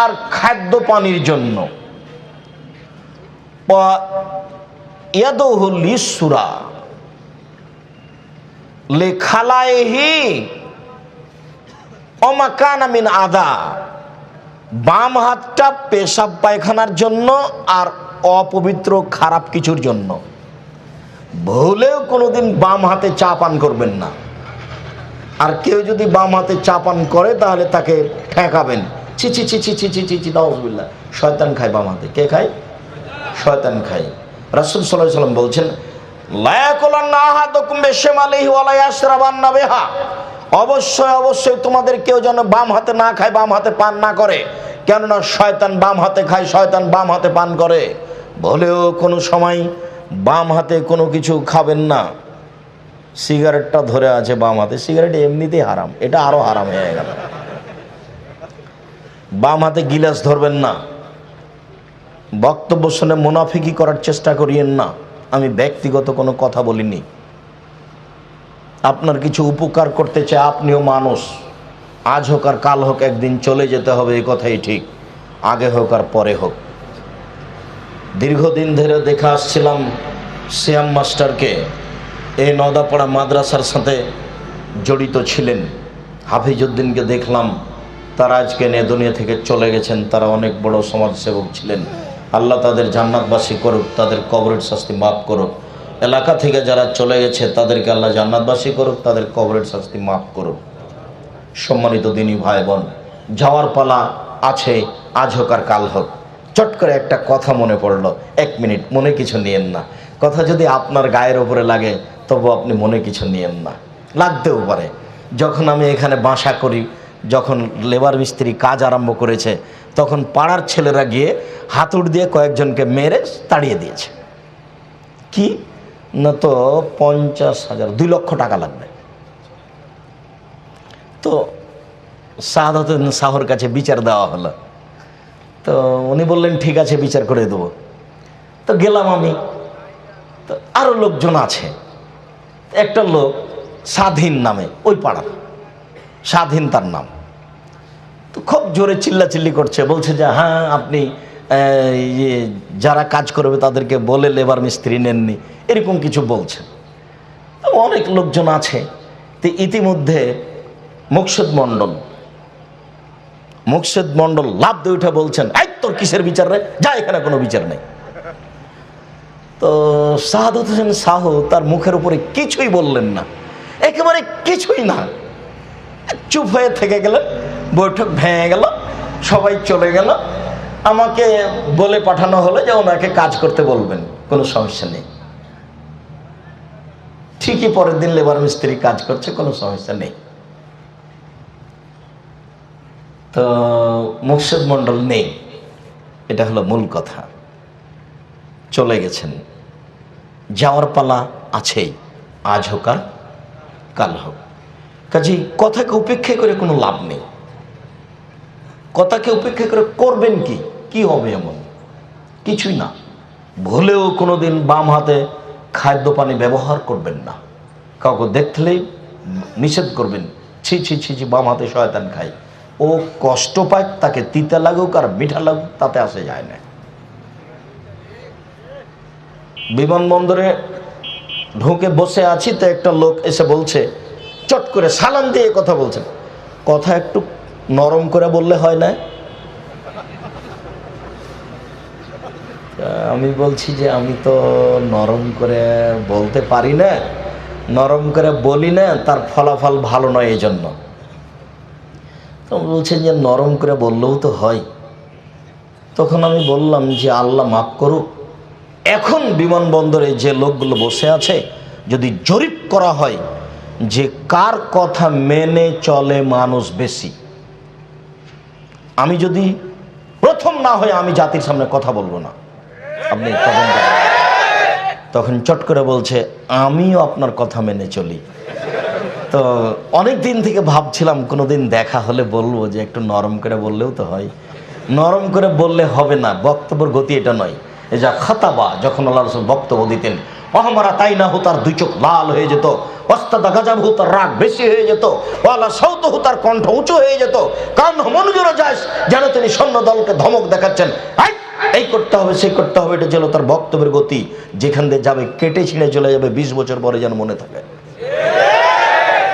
আর খাদ্য পানির জন্য। ইয়াদুহুল ইসরা লিখালাইহি ওয়া মা কানা মিন আদা, বাম হাতটা পেশাব পায়খানার জন্য আর অপবিত্র খারাপ কিছুর জন্য। ভুলেও কোনোদিন বাম হাতে চা পান করবেন না। আর কেউ যদি বাম হাতে চা পান করে তাহলে তাকে ঠেকাবেন, ছি ছি ছি ছি ছি ছি ছি ছি, নাউযুবিল্লাহ, শয়তান খায় বাম হাতে। কে খায়? শয়তান খায়। রাসূল সাল্লাল্লাহু আলাইহি ওয়াসাল্লাম বলছেন, লা ইয়াকুলান্না আহাদুকুম বিশিমালিহি ওয়া লা ইয়াশরাবান্না বিহা, অবশ্যই অবশ্যই তোমাদের কেউ যেন বাম হাতে না খায়, বাম হাতে পান না করে, কেননা শয়তান বাম হাতে খায়, শয়তান বাম হাতে পান করে। বলেও কোনো সময় বাম হাতে কোনো কিছু খাবেন না। সিগারেটটা ধরে আছে বাম হাতে, সিগারেট এমনিতেই হারাম, এটা আরো হারাম হয়ে গেল। বাম হাতে গিলাস ধরবেন না। বক্তব্য শুনে মুনাফিকি করার চেষ্টা করিয়েন না। আমি ব্যক্তিগত কোনো কথা বলিনি, আপনার কিছু উপকার করতে চাই, আপনিও মানুষ, আজ হোক আর কাল হোক একদিন চলে যেতে হবে, এই কথাই ঠিক, আগে হোক আর পরে হোক। দীর্ঘদিন ধরে দেখে আসছিলাম সিয়াম মাস্টারকে, এই নদাপাড়া মাদ্রাসার সাথে জড়িত ছিলেন। হাফিজউদ্দিনকে দেখলাম, তারা আজকে এ দুনিয়া থেকে চলে গেছেন। তারা অনেক বড় সমাজসেবক ছিলেন। আল্লাহ তাদের জান্নাতবাসী করুক, তাদের কবরের শাস্তি মাফ করুক। এলাকা থেকে যারা চলে গেছে তাদেরকে আল্লাহ জান্নাতবাসী করুক, তাদের কবরের শাস্তি মাফ করুক। সম্মানিত দিনী ভাই বোন, যাওয়ার পালা আছে, আজ হোক আর কাল হোক। চট করে একটা কথা মনে পড়লো, 1 মিনিট, মনে কিছু নিয়েন না। কথা যদি আপনার গায়ের ওপরে লাগে তবু আপনি মনে কিছু নিয়েন না, লাগতেও পারে। যখন আমি এখানে বাসা করি, যখন লেবার মিস্ত্রি কাজ আরম্ভ করেছে, তখন পাড়ার ছেলেরা গিয়ে হাতুড় দিয়ে কয়েকজনকে মেরে তাড়িয়ে দিয়েছে। কি না, তো 50,000, 2 লক্ষ টাকা লাগবে। তো সাহাদাত শাহর কাছে বিচার দেওয়া হলো। তো উনি বললেন ঠিক আছে, বিচার করে দেবো। তো গেলাম আমি, তো আরও লোকজন আছে। একটা লোক স্বাধীন নামে, ওই পাড়ার স্বাধীন তার নাম, তো খুব জোরে চিল্লাচিল্লি করছে, বলছে যে হ্যাঁ আপনি যারা কাজ করবে তাদেরকে বলে লেবার মিস্ত্রি নেননি, এরকম কিছু বলছেন। তো অনেক লোকজন আছে। তো ইতিমধ্যে মুকসেদ মণ্ডল লাভ দিয়ে উঠে বলছেন, এই তোর কিসের বিচার রে, যা, এখানে কোনো বিচার নেই। তো সাহাদাত হোসেন সাহু তার মুখের উপরে কিছুই বললেন না, একেবারে কিছুই না, চুপ হয়ে থেকে গেলেন। বৈঠক ভেঙে গেল, সবাই চলে গেল। আমাকে বলে পাঠানো হলো যে ওনাকে কাজ করতে বলবেন, কোনো সমস্যা নেই। ঠিকই পরের দিন লেবার মিস্ত্রি কাজ করছে, কোনো সমস্যা নেই। তো মুকসেদ মণ্ডল নেই, এটা হলো মূল কথা। চলে গেছেন, যাওয়ার পালা আছেই, আজ হোক আর কাল হোক। কাজেই কথাকে উপেক্ষা করে কোনো লাভ নেই। কথাকে উপেক্ষা করে করবেন কি? কি হবে এমন? কিছুই না। ভুলেও কোনোদিন বাম হাতে খাদ্য পানি ব্যবহার করবেন না। কাউকে দেখলেই নিষেধ করবেন, ছি ছি ছি ছি, বাম হাতে শয়তান খায়। ও কষ্ট পায়, তাকে তিতা লাগুক আর মিঠা লাগুক, তাতে আসে যায় না। বিমানবন্দরে ঢুকে বসে আছি, তো একটা লোক এসে বলছে, চট করে সালাম দিয়ে কথা বলছেন, কথা একটু নরম করে বললে হয় না? আমি বলছি যে আমি তো নরম করে বলতে পারি না, নরম করে বলি না, তার ফলাফল ভালো নয়, এই জন্য। তো বলছেন যে নরম করে বললেও তো হয়। তখন আমি বললাম যে আল্লাহ মাফ করুক, এখন বিমানবন্দরে যে লোকগুলো বসে আছে, যদি জরিপ করা হয় যে কার কথা মেনে চলে মানুষ বেশি, আমি যদি প্রথম না হয় আমি জাতির সামনে কথা বলবো না। আপনি তখন চট করে বলছে আমিও আপনার কথা মেনে চলি। তো অনেক দিন থেকে ভাবছিলাম কোনোদিন দেখা হলে বলবো যে একটু নরম করে বললেও তো হয়। নরম করে বললে হবে না, বক্তব্যের গতি এটা নয়। এই যা খাতাবা, যখন আল্লাহ রাসূল বক্তব্য দিতেন, অহমারা তাই না হো, তার দুই চোখ লাল হয়ে যেত, ওয়াস্তাদা গাজাবহু, তার রাগ বেশি হয়ে যেত, ওয়ালা সাউতুহু, তার কণ্ঠ উঁচু হয়ে যেত, কান মনোজোরা যায়, যেন তিনি সৈন্য দলকে ধমক দেখাচ্ছেন, এই করতে হবে সেই করতে হবে। এটা ছিল তার বক্তব্যের গতি। যেখান দিয়ে যাবে কেটে ছিঁড়ে চলে যাবে, 20 বছর পরে যেন মনে থাকে।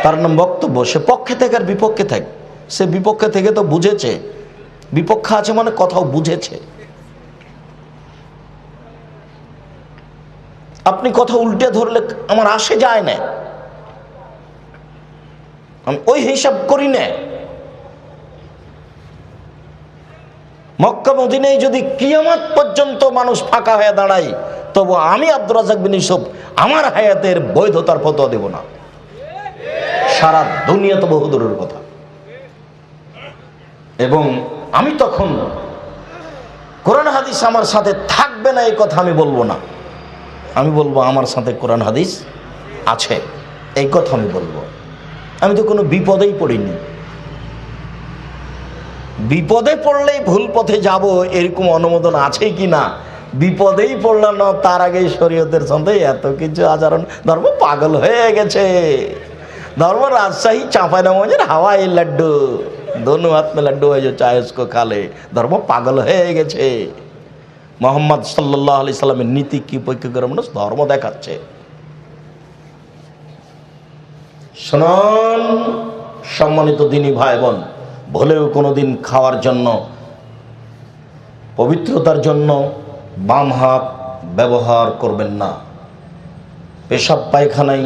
তার নাম বক্তব্য। সে পক্ষে থেকে আর বিপক্ষে থাকে। সে বিপক্ষে থেকে তো বুঝেছে, বিপক্ষে আছে মানে কথাও বুঝেছে। আপনি কথা উল্টে ধরলে আমার আসে যায় না, আমি ওই হিসাব করি না। মক্কা মদিনায় যদি কিয়ামত পর্যন্ত মানুষ ফাঁকা হয়ে দাঁড়ায়, তবু আমি আব্দুর রাজ্জাক বিন ইউসুফ আমার হায়াতের বৈধতার ফতোয়া দেব না। সারা দুনিয়া তো বহুদূরের কথা। এবং আমি তখন কোরআন হাদিস আমার সাথে থাকবে না এই কথা আমি বলবো না। আমি বলবো আমার সাথে কোরআন হাদিস আছে, এই কথা আমি বলবো। আমি তো কোনো বিপদেই পড়িনি। বিপদে পড়লেই ভুল পথে যাব এরকম অনুমোদন আছে কি না, বিপদেই পড়লাম না তার আগে শরীয়তের সঙ্গে এত কিছু আচরণ। ধর্ম পাগল হয়ে গেছে। ধর্ম রাজশাহী চাঁপাইনবাবগঞ্জের হাওয়াই লাড্ডু, দোনো হাত মে লাড্ডু হয়ে চায় উসকো খালে। ধর্ম পাগল হয়ে গেছে। মোহাম্মদ সাল্লাল্লাহু আলাইহি সাল্লামের নীতি কি উপেক্ষা করে মানুষ ধর্ম দেখাচ্ছে। শুনুন সম্মানিত দিনী ভাই বোন, ভুলেও কোনোদিন খাওয়ার জন্য, পবিত্রতার জন্য বাম হাত ব্যবহার করবেন না। পেশাব পায়খানায়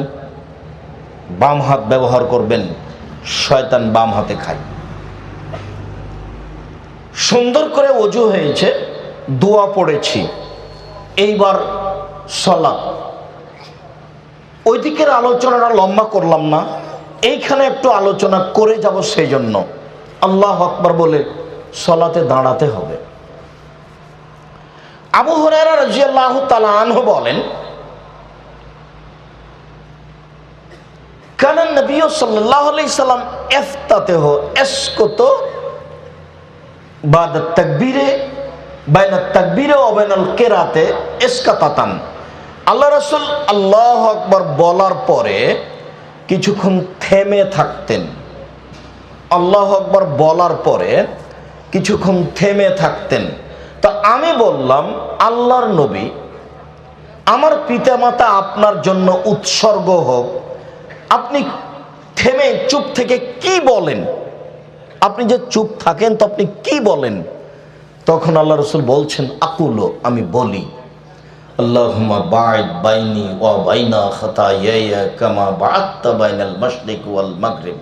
বাম হাত ব্যবহার করবেন, শয়তান বাম হাতে খায়। সুন্দর করে ওযু হয়েছে, দোয়া পড়েছি, এইবার সালাত। ওই দিকের আলোচনাটা লম্বা করলাম না, এইখানে একটু আলোচনা করে যাব। সেই জন্য আল্লাহু আকবার বলে সালাতে দাঁড়াতে হবে। আবু হুরায়রা রাদিয়াল্লাহু তাআলা আনহু বলেন, কানা নবী সাল্লাল্লাহু আলাইহি সাল্লাম ইফতাতিহু ইসকুতু বাদা তাকবীরে বাইনা তাকবীরে ওয়া বাইনাল কিরাতে ইসকাতাতান। আল্লাহ রাসূল আল্লাহু আকবার বলার পরে কিছুক্ষণ থেমে থাকতেন। আল্লাহু আকবার বলার পরে কিছুক্ষণ থেমে থাকতেন। তো আমি বললাম, আল্লাহর নবী, আমার পিতামাতা আপনার জন্য উৎসর্গ হোক, আপনি থেমে চুপ থেকে কি বলেন? আপনি যে চুপ থাকেন তো আপনি কি বলেন? তখন আল্লাহ রাসূল বলছেন, আকুলো, আমি বলি, আল্লাহুম্মা বা'id বাইনি ওয়া বাইনা খাতায়ায়া কামা বা'adta বাইনাল মাশরিক ওয়াল মাগরিব।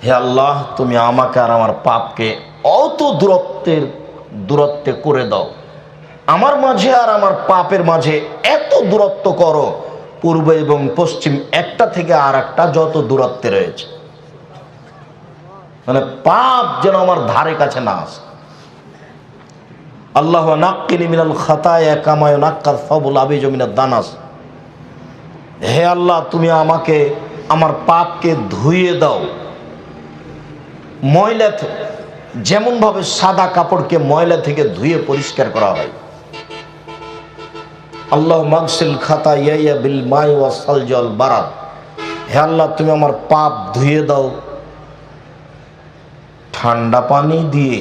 হে আল্লাহ, তুমি আমাকে আর আমার পাপকে অত দূরত্বে করে দাও। আমার মাঝে আর আমার পাপের মাঝে এত দূরত্ব করো, পূর্ব এবং পশ্চিম একটা থেকে আর একটা যত দূরত্বে রয়েছে, মানে পাপ যেন আমার ধারে কাছে না আসে। আল্লাহ নাক্কিনি মিনাল খাতায়া কামা ইউনাক্কাল সাবুল আবিজ মিনাদ দানাস। হে আল্লাহ, তুমি আমাকে আমার পাপকে ধুইয়ে দাও, ময়লা যেমনভাবে সাদা কাপড়কে ময়লা থেকে ধুয়ে পরিষ্কার করা হয়। আল্লাহ মাগসিল খাতা ইয়া বিল মাই ওয়া সালজাল বারাদ, হে আল্লাহ তুমি আমার পাপ ধুয়ে দাও ঠান্ডা পানি দিয়ে,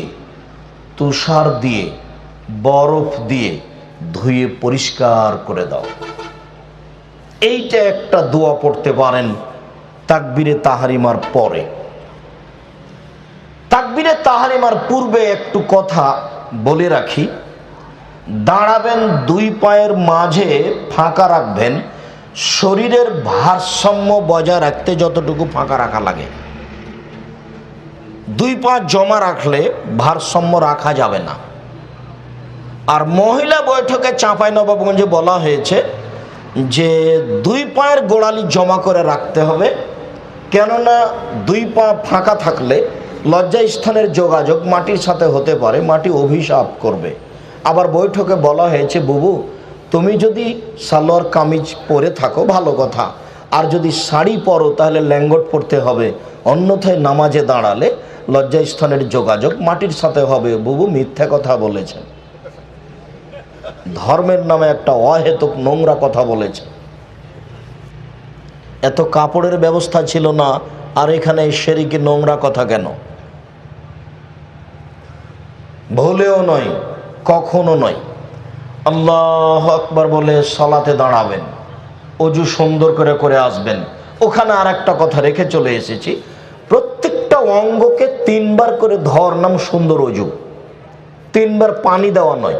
তুষার দিয়ে, বরফ দিয়ে ধুয়ে পরিষ্কার করে দাও। এইটা একটা দোয়া পড়তে পারেন তাকবীরে তাহরিমার পরে। তাকবীরে তাহরিমার পূর্বে একটু কথা বলে রাখি, দাঁড়াবেন দুই পায়ের মাঝে ফাঁকা রাখবেন, শরীরের ভারসাম্য বজায় রাখতে যতটুকু ফাঁকা রাখা লাগে। দুই পা জমা রাখলে ভারসাম্য রাখা যাবে না। আর মহিলা বৈঠকে চাঁপাইনবাবগঞ্জে বলা হয়েছে যে দুই পায়ের গোড়ালি জমা করে রাখতে হবে, কেননা দুই পা ফাঁকা থাকলে লজ্জাস্থানের যোগাযোগ মাটির সাথে হতে পারে, মাটি অভিশাপ করবে। আবার বৈঠকে বলা হয়েছে বুবু তুমি যদি সালোয়ার কামিজ পরে থাকো ভালো কথা, আর যদি শাড়ি পরো তাহলে ল্যাঙ্গট পরতে হবে, অন্যথায় নামাজে দাঁড়ালে লজ্জাস্থানের যোগাযোগ মাটির সাথে হবে। বুবু মিথ্যা কথা বলেছেন, ধর্মের নামে একটা অহেতুক নোংরা কথা বলেছে। এত কাপড়ের ব্যবস্থা ছিল না, আর এখানে শরীকে নোংরা কথা কেন? ভুলেও নয়, কখনো নয়। আল্লাহ আকবার বলে সালাতে দাঁড়াবেন, অজু সুন্দর করে করে আসবেন। ওখানে আর একটা কথা রেখে চলে এসেছি, প্রত্যেকটা অঙ্গকে 3 বার করে ধর নাম সুন্দর অজু, 3 বার পানি দেওয়া নয়।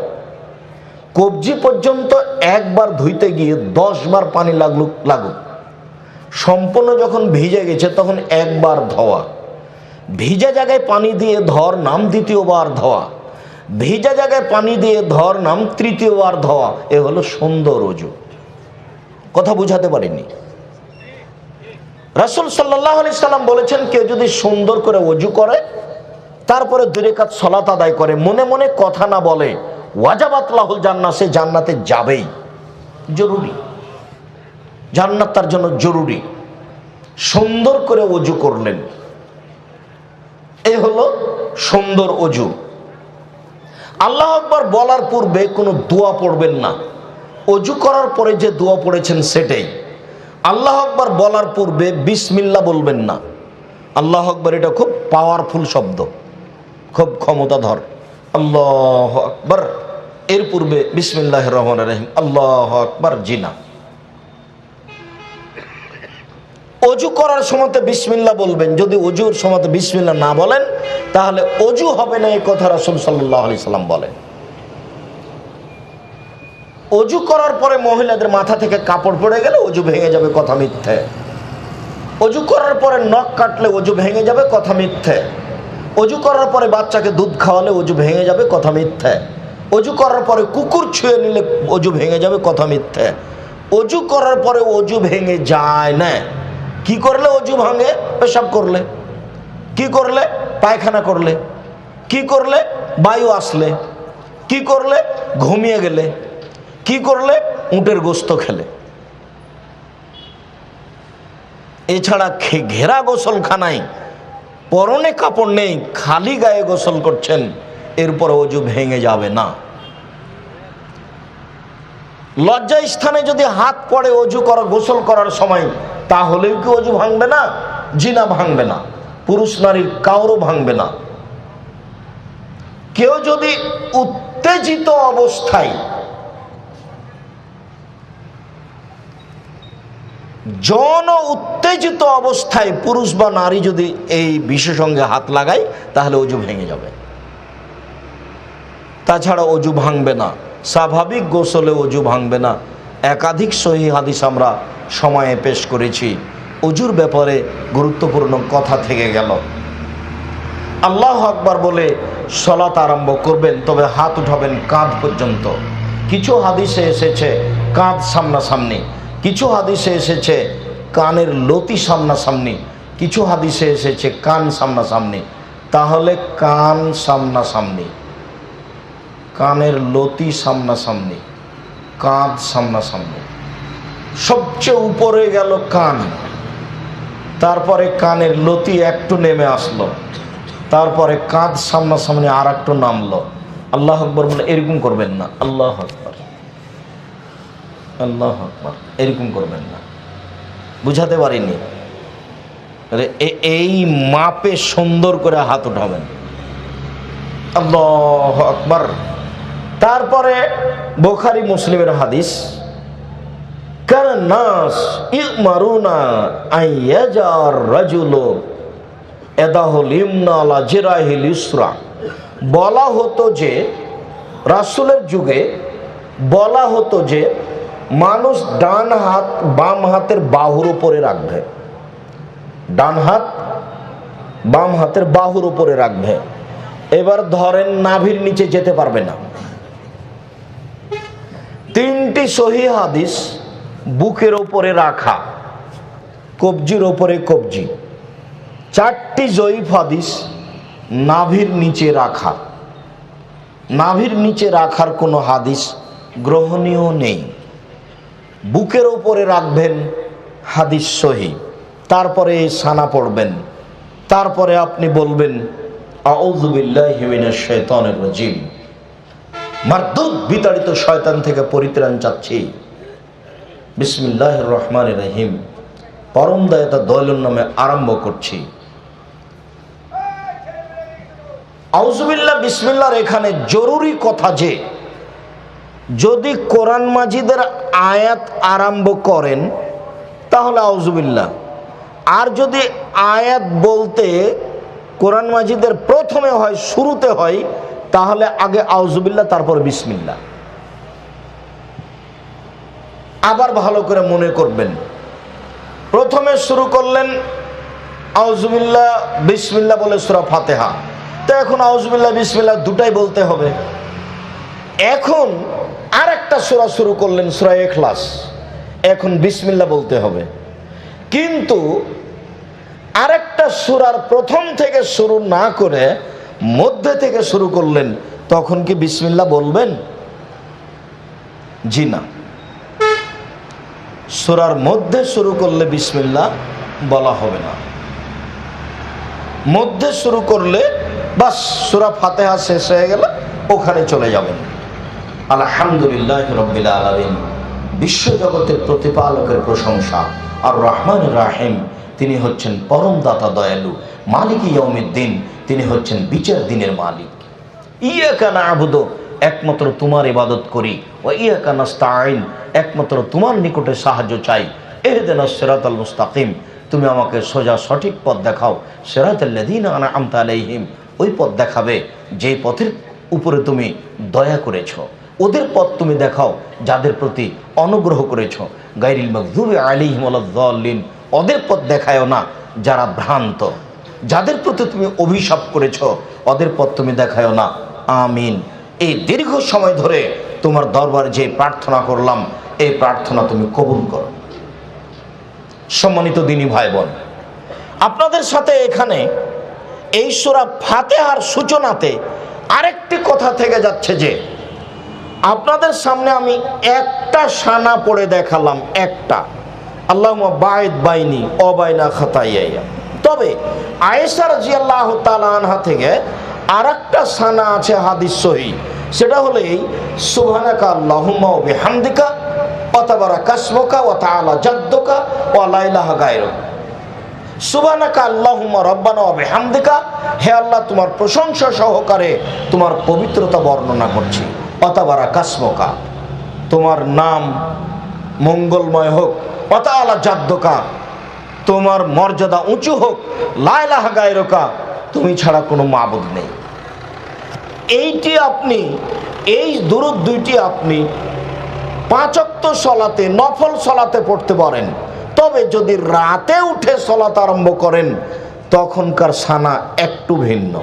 কবজি পর্যন্ত একবার ধুইতে গিয়ে 10 বার পানি লাগুক। সম্পূর্ণ যখন ভিজে গেছে তখন একবার ধোয়া, ভিজা জায়গায় পানি দিয়ে ধর নাম দ্বিতীয়বার ধোয়া, ভিজা জায়গায় পানি দিয়ে ধর নাম তৃতীয়বার ধোয়া। এ হলো সুন্দর অজু। কথা বুঝাতে পারিনি? রাসূল সাল্লাল্লাহু আলাইহি সাল্লাম বলেছেন কেউ যদি সুন্দর করে অজু করে তারপরে 2 রাকাত সালাত আদায় করে, মনে মনে কথা না বলে, ওয়াজাবাত লাহুল জান্নাহ, সে জান্নাতে যাবেই। জরুরি, জান্নাত তার জন্য জরুরি। সুন্দর করে অজু করলেন, এ হলো সুন্দর অজু। আল্লাহু আকবার বলার পূর্বে কোনো দোয়া পড়বেন না, অজু করার পরে যে দোয়া পড়েছেন সেটাই। আল্লাহু আকবার বলার পূর্বে বিসমিল্লাহ বলবেন না। আল্লাহু আকবার এটা খুব পাওয়ারফুল শব্দ, খুব ক্ষমতাধর। আল্লাহু আকবার, এর পূর্বে বিসমিল্লাহির রহমানির রহিম, আল্লাহু আকবার জিনা। অজু করার সময় বিসমিল্লাহ বলবেন। যদি অজুর সময় বিসমিল্লাহ না বলেন তাহলে অজু হবে না, এই কথা রাসূল সাল্লাল্লাহু আলাইহি সাল্লাম বলেন। অজু করার পরে মহিলাদের মাথা থেকে কাপড় পড়ে গেলে অজু ভেঙে যাবে, কথা মিথ্যে। অজু করার পরে নখ কাটলে অজু ভেঙে যাবে, কথা মিথ্যে। অজু করার পরে বাচ্চাকে দুধ খাওয়ালে অজু ভেঙে যাবে, কথা মিথ্যে। অজু করার পরে কুকুর ছুঁয়ে নিলে অজু ভেঙে যাবে, কথা মিথ্যে। অজু করার পরে অজু ভেঙে যায় না। কি করলে অজু ভাঙে? পেশাব করলে, কি করলে পায়খানা করলে, কি করলে বায়ু আসলে, কি করলে ঘুমিয়ে গেলে, কি করলে উটের গোস্ত খেলে। এছাড়া ঘেরা গোসলখানায় পরনে কাপড় নেই, খালি গায়ে গোসল করছেন, এরপর অজু ভেঙে যাবে না। লজ্জা স্থানে যদি হাত পড়ে অজু করা গোসল করার সময়, তাহলেও কি অজু ভাঙবে না? জিনা ভাঙবে না, পুরুষ নারীর কারও ভাঙবে না। কেউ যদি উত্তেজিত অবস্থায়, যৌন উত্তেজিত অবস্থায় পুরুষ বা নারী যদি এই বিশেষ অঙ্গে হাত লাগায় তাহলে অজু ভেঙে যাবে। তাছাড়া অজু ভাঙবে না, স্বাভাবিক গোসলে অজু ভাঙবে না। একাধিক সহিহ হাদিস আমরা সময়ে পেশ করেছি। অজুর ব্যাপারে গুরুত্বপূর্ণ কথা থেকে গেল। আল্লাহু আকবার বলে সালাত আরম্ভ করবেন, তবে হাত উঠাবেন কাঁধ পর্যন্ত। কিছু হাদিসে এসেছে কাঁধ সামনাসামনি, কিছু হাদিসে এসেছে কানের লতি সামনাসামনি, কিছু হাদিসে এসেছে কান সামনাসামনি। তাহলে কান সামনাসামনি, কানের লতি সামনাসামনি, কাঁধ সামনাসামনি। সবচেয়ে উপরে গেল কান, তারপরে কানের লতি একটু নেমে আসলো, তারপরে কাঁধ সামনাসামনি আর একটু নামলো, আল্লাহ আকবর বলে এরকম করবেন না, আল্লাহ আকবর আল্লাহ আকবর এরকম করবেন না। বুঝাতে পারিনি? এই মাপে সুন্দর করে হাত উঠাবেন, আল্লাহ আকবর। তারপরে বুখারী মুসলিমের হাদিস, কান নাস ইমারুনা আইয়াজার রাজুলু এদাহুল ইমনা আলা জিরাহিল ইসরা। বলা হতো যে রাসূলের যুগে বলা হতো যে মানুষ ডান হাত বাম হাতের বাহুর উপরে রাখবে, ডান হাত বাম হাতের বাহুর উপরে রাখবে। এবার ধরেন নাভির নিচে যেতে পারবে না। তিনটি সহিহ হাদিস বুকের উপরে রাখা, কবজির উপরে কবজি। চারটি জয়ীফ হাদিস নাভির নিচে রাখা। নাভির নিচে রাখার কোনো হাদিস গ্রহণীয় নেই। বুকের উপরে রাখবেন, হাদিস সহিহ। তারপরে এই সানা পড়বেন, তারপরে আপনি বলবেন আউযু বিল্লাহি মিনাশ শাইতানির রাজিম, মারদুদ বিতাড়িত শয়তান থেকে পরিত্রাণ চাচ্ছি, বিসমিল্লাহির রহমানির রহিম, পরম দয়াতা দয়ালুর নামে আরম্ভ করছি। আউযুবিল্লাহ বিসমিল্লাহর এখানে জরুরি কথা যে যদি কোরআন মাজিদের আয়াত আরম্ভ করেন তাহলে আউযুবিল্লাহ, আর যদি আয়াত বলতে কোরআন মাজিদের প্রথমে হয়, শুরুতে হয়, তাহলে আগে আউযুবিল্লাহ তারপর বিসমিল্লাহ। আবার ভালো করে মনে করবেন, প্রথমে শুরু করলেন আউযুবিল্লাহ বিসমিল্লাহ বলে সূরা ফাতিহা, তো এখন আউযুবিল্লাহ বিসমিল্লাহ দুটাই বলতে হবে। এখন আর একটা সূরা শুরু করলেন সূরা ইখলাস, এখন বিসমিল্লাহ বলতে হবে। কিন্তু আরেকটা সূরার প্রথম থেকে শুরু না করে মধ্যে থেকে শুরু করলেন, তখন কি বিসমিল্লাহ বলবেন? জি না। সূরার মধ্যে শুরু করলে বিসমিল্লাহ বলা হবে না। মধ্যে শুরু করলে বাস সূরা ফাতিহা শেষ হয়ে গেল, ওখানে চলে যাবেন। আলহামদুলিল্লাহ রাব্বিল আলামিন, বিশ্বজগতের প্রতিপালকের প্রশংসা। আর রহমানির রাহিম, তিনি হচ্ছেন পরম দাতা দয়ালু। মালিক ইয়াউমিদ্দিন, তিনি হচ্ছেন বিচার দিনের মালিক। ইয়াকা না'বুদু, একমাত্র তোমার ইবাদত করি। ওয়া ইয়াকা নাস্তাঈন, একমাত্র তোমার নিকটে সাহায্য চাই। ইহদিনাস সিরাতাল মুস্তাকিম, তুমি আমাকে সোজা সঠিক পথ দেখাও। সিরাতাল্লাযীনা আন'আমতা আলাইহিম, ওই পথ দেখাবে যে পথের উপরে তুমি দয়া করেছো। ওদের পথ তুমি দেখাও যাদের প্রতি অনুগ্রহ করেছো। গায়রিল মাগযুবি আলাইহিম ওয়ালাদ-দাল্লিন, ওদের পথ দেখায়ও না যারা ভ্রান্ত। যাদের প্রতি তুমি অভিশাপ করেছো ওদের পথ তুমি দেখায়ও না। আমিন। এই দীর্ঘ সময় ধরে তোমার দরবারে যে প্রার্থনা করলাম, এই প্রার্থনা তুমি কবুল করো। সম্মানিত দিনী ভাই বোন, আপনাদের সাথে এখানে এই সূরা ফাতিহার সূচনাতে আরেকটি কথা থেকে যাচ্ছে যে আপনাদের সামনে আমি একটা সানা পড়ে দেখালাম, একটা, আল্লাহুম্মা বাঈদ বাইনি ওয়া বাইনা খাতায়ায়া। তবে আয়েশা রাদিয়াল্লাহু তাআলা আনহা থেকে আরেকটা সানা আছে হাদিস সহিহ, সেটা হলো এই সুবহানাকা আল্লাহুম্মা ওয়া বিহামদিকা ওয়া তাবারাকা ইসমুকা ওয়া তাআলা জাদ্দুকা ওয়া লা ইলাহা গায়রুক। সুবহানাকা আল্লাহুম্মা রাব্বানা ওয়া বিহামদিকা, হে আল্লাহ তোমার প্রশংসা সহকারে তোমার পবিত্রতা বর্ণনা করছি। ওয়া তাবারাকা ইসমুকা, তোমার নাম মঙ্গলময় হোক। ওয়া তাআলা জাদ্দুকা, তোমার মর্যাদা উঁচু হোক। লা ইলাহা গায়রুকা, তুমি ছাড়া কোনো মাবুদ নেই। এইটি আপনি, এই দুরূদ দুইটি আপনি 5 ওয়াক্ত সালাতে, নফল সালাতে পড়তে পারেন। তবে যদি রাতে উঠে সালাত আরম্ভ করেন তখনকার সানা একটু ভিন্ন।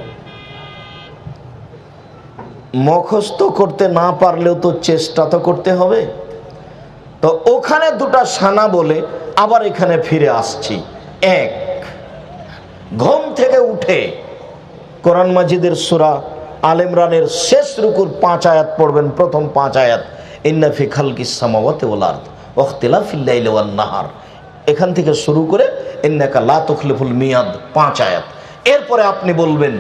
মুখস্থ করতে না পারলেও তো চেষ্টা তো করতে হবে। তো ওখানে দুটা সানা বলে আবার এখানে ফিরে আসছি। এক, ঘুম থেকে উঠে কোরআন মাজিদের সূরা আল ইমরানের শেষ রুকুর 5 আয়াত পড়বেন। প্রথম 5 আয়াত, ইন্না ফি খালকিস সামাওয়াতি ওয়াল আরদ ওয়া ইখতিলাফিল লাইলি ওয়ান নাহার, এখান থেকে শুরু করে ইন্নাকা লা তুখলিফুল মিয়াদ 5 আয়াত। এরপরে আপনি বলবেন